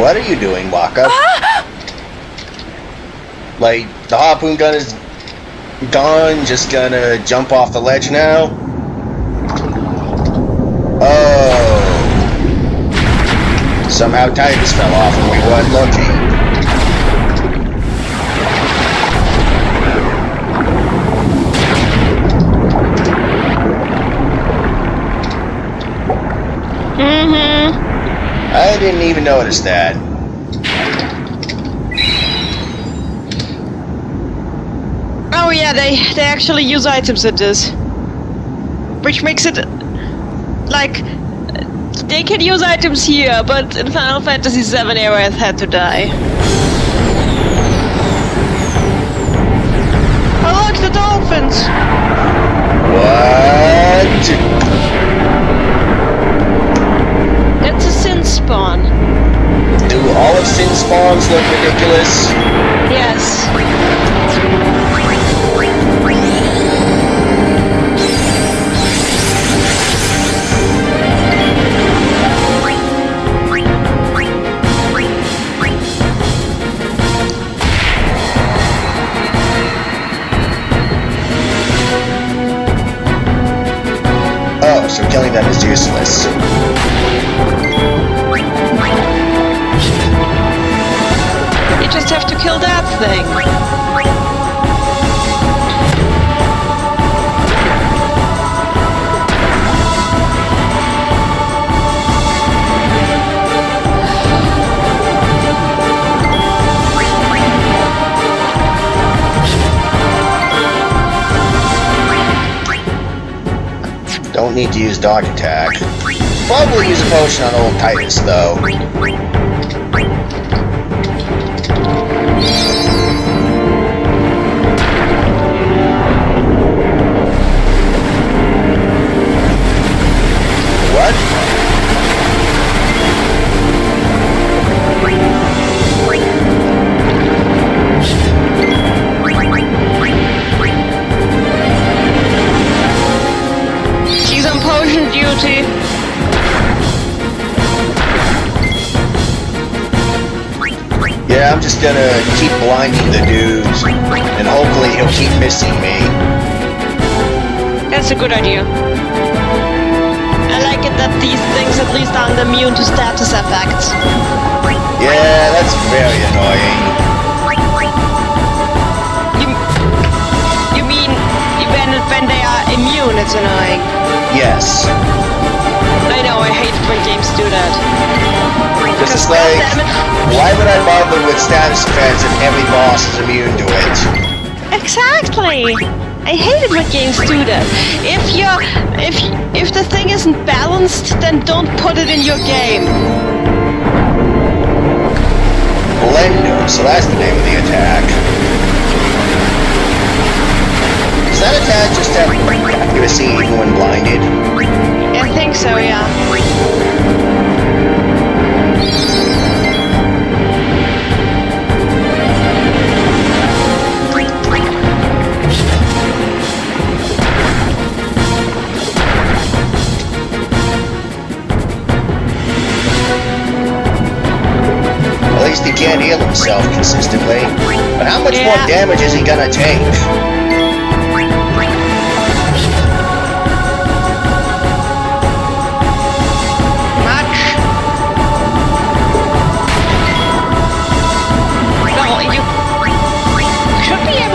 What are you doing, Waka? Like, the harpoon gun is gone, just gonna jump off the ledge now? Oh. Somehow Titus fell off and we weren't looking. I didn't even notice that. Oh yeah, they actually use items at this. Which makes it... like... they can use items here, but in Final Fantasy VII Aerith had to die. Oh look, the dolphins! What? That's a Sin spawn. Do all of Sin spawns look ridiculous? Yes. Oh, so killing them is useless. You just have to kill that thing. Don't need to use dodge attack. Probably use a potion on old Titus, though. What? She's on potion duty. Yeah, I'm just gonna keep blinding the dudes, and hopefully he'll keep missing me. That's a good idea. I like it that these things at least aren't immune to status effects. Yeah, that's very annoying. You mean when they are immune, it's annoying. Yes. I know, I hate when games do that. This is like, why would I bother with status effects if every boss is immune to it? Exactly! I hate it when games do that. If the thing isn't balanced, then don't put it in your game. Blender, so that's the name of the attack. Does that attack just have accuracy even when blinded? I think so, yeah. At least he can't heal himself consistently. But how much more damage is he gonna take?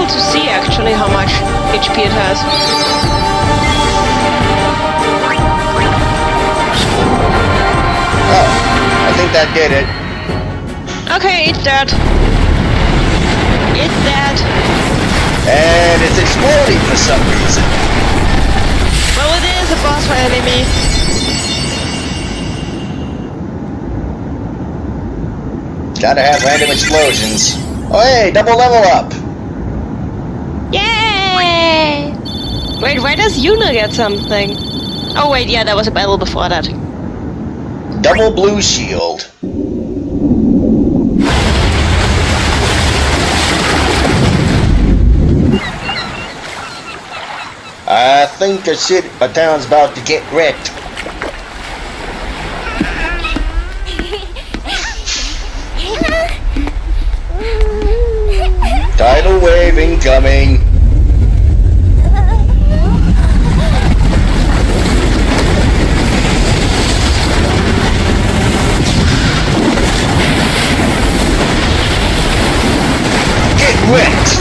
To see actually how much HP it has. that did it. Okay, eat that. Eat that. And it's exploding for some reason. Well, it is a boss for enemy. Gotta have random explosions. Oh hey, double level up. Yay! Wait, why does Yuna get something? Oh wait, yeah, that was a battle before that. Double blue shield. I think a town's about to get wrecked. Tidal wave incoming. Get wrecked.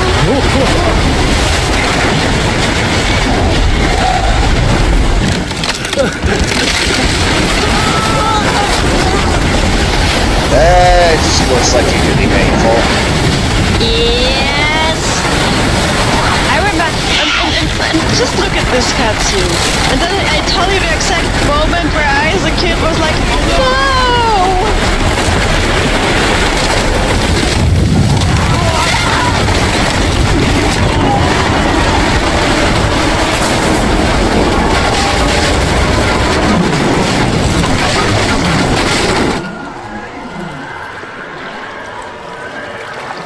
That looks like it could be painful. Yes! I remember, and just look at this cutscene. And then I tell you the exact moment where I as a kid was like, no!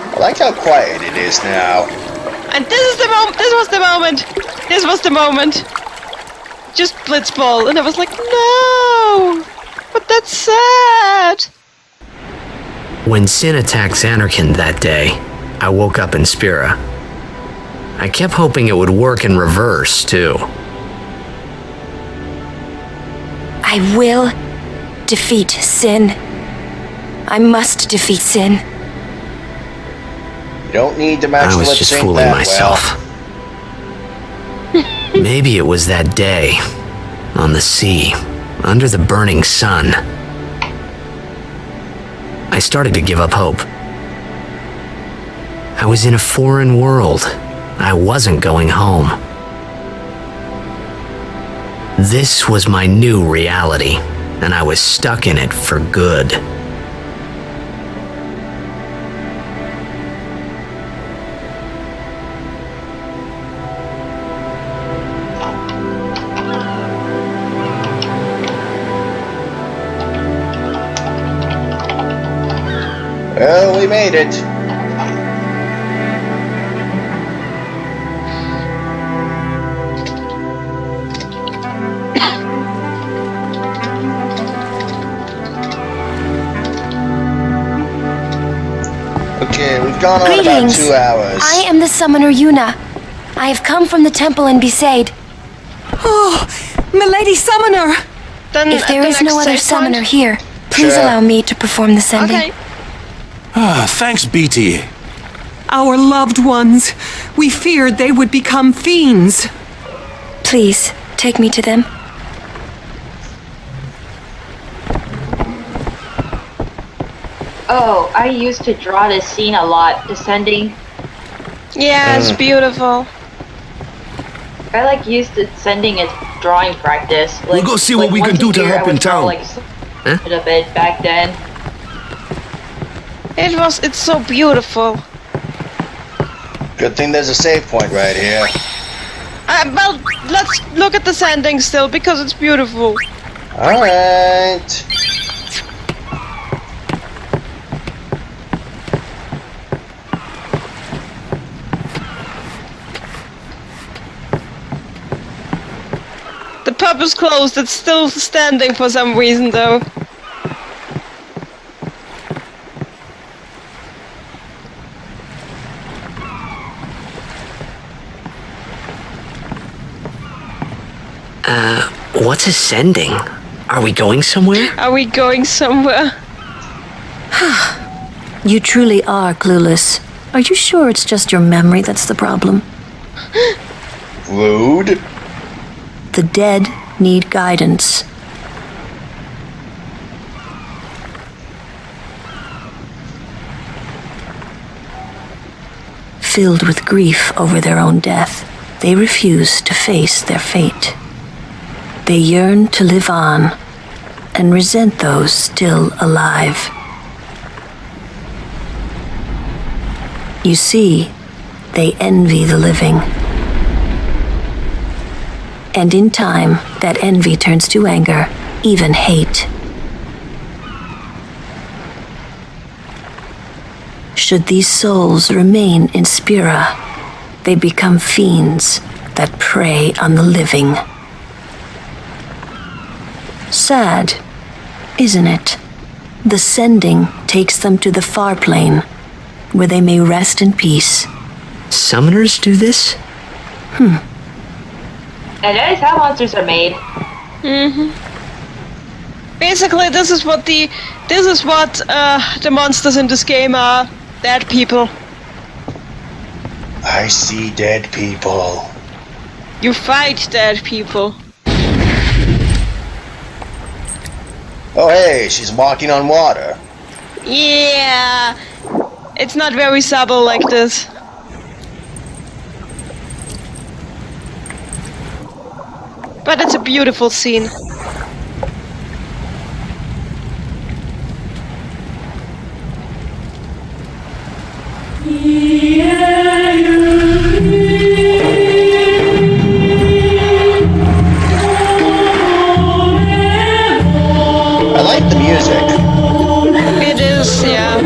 I like how quiet it is now. And this is the moment, this was the moment. Just blitzball, and I was like, no! But that's sad! When Sin attacked Xanarkand that day, I woke up in Spira. I kept hoping it would work in reverse, too. I will defeat Sin. I must defeat Sin. You don't need to match I was lip just sync fooling that myself. well. Maybe it was that day, on the sea, under the burning sun. I started to give up hope. I was in a foreign world. I wasn't going home. This was my new reality, and I was stuck in it for good. Well, we made it. Okay, we've gone on about 2 hours. I am the summoner Yuna. I have come from the temple in Besaid. Oh, Milady Summoner! Then if there is no other summoner here, please allow me to perform the sending. Okay. Thanks, BT. Our loved ones. We feared they would become fiends. Please, take me to them. Oh, I used to draw this scene a lot, descending. Yeah, it's beautiful. I used descending as drawing practice. We'll go see what we can do to help in town. A bit back then. It's so beautiful. Good thing there's a save point right here. Well, let's look at the sanding still, because it's beautiful. Alright. The pub is closed, it's still standing for some reason though. What's ascending? Are we going somewhere? Are we going somewhere? You truly are clueless. Are you sure it's just your memory that's the problem? Rude. The dead need guidance. filled with grief over their own death, they refuse to face their fate. They yearn to live on and resent those still alive. You see, they envy the living. And in time, that envy turns to anger, even hate. Should these souls remain in Spira, they become fiends that prey on the living. Sad, isn't it? The sending takes them to the far plane, where they may rest in peace. Summoners do this? And that is how monsters are made. Basically, this is what the monsters in this game are. Dead people. I see dead people. You fight dead people. Oh hey, she's walking on water. Yeah. It's not very subtle like this. But it's a beautiful scene. I like the music. It is, yeah.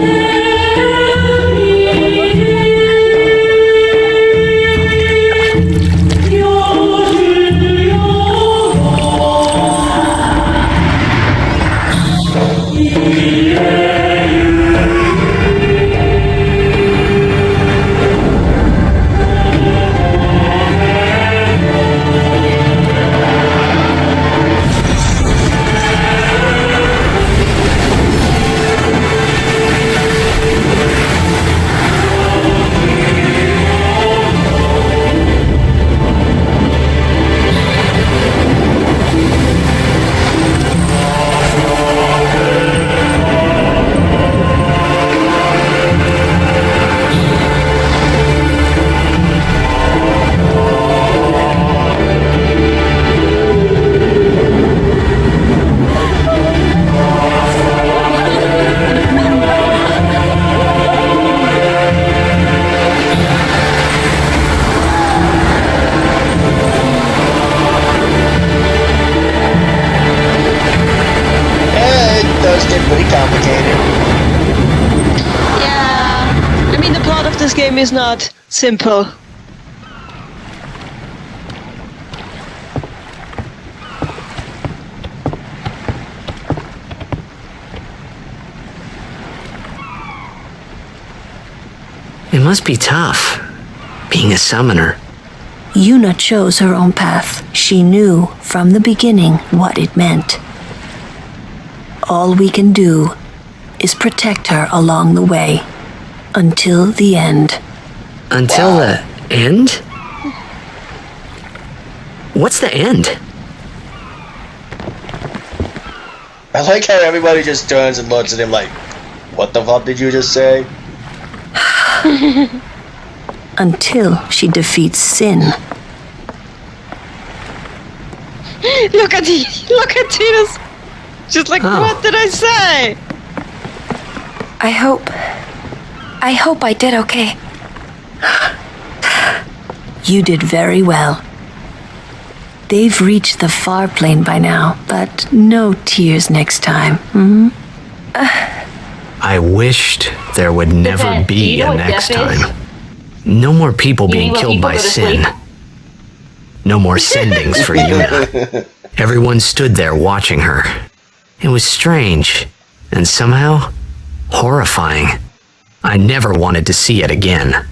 This game is not simple. It must be tough, being a summoner. Yuna chose her own path. She knew from the beginning what it meant. All we can do is protect her along the way. Until the end. Until the end? What's the end? I like how everybody just turns and looks at him like, what the fuck did you just say? Until she defeats sin. Look at Tina's. She's like, what did I say? I hope I did okay. You did very well. They've reached the far plane by now, but no tears next time. I wished there would never be a next time. No more people being killed by sin. No more sendings for Yuna. Everyone stood there watching her. It was strange, and somehow horrifying. I never wanted to see it again.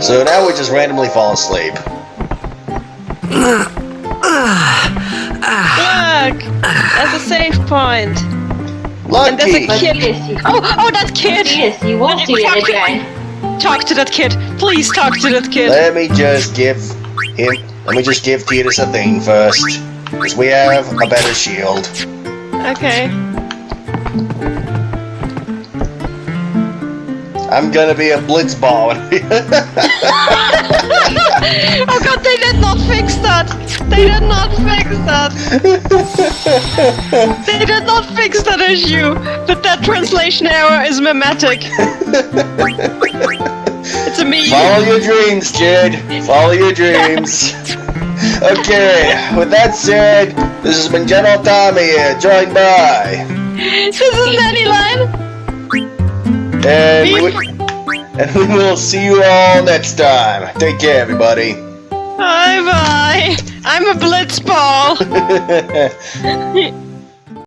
So now we just randomly fall asleep. Look! That's a save point. Lucky. And there's a kid. Oh, that kid! Yes, you won't see it again. Talk to that kid. Please talk to that kid. Let me just give Titus a thing first. Because we have a better shield. Okay. I'm gonna be a blitzball. Oh god, they did not fix that! They did not fix that! They did not fix that issue! But that translation error is mimetic. It's a meme. Follow your dreams, kid. Follow your dreams. Okay, with that said, this has been General Tommy here, joined by... This is Nannyline! And we will see you all next time. Take care, everybody. Bye bye. I'm a blitzball.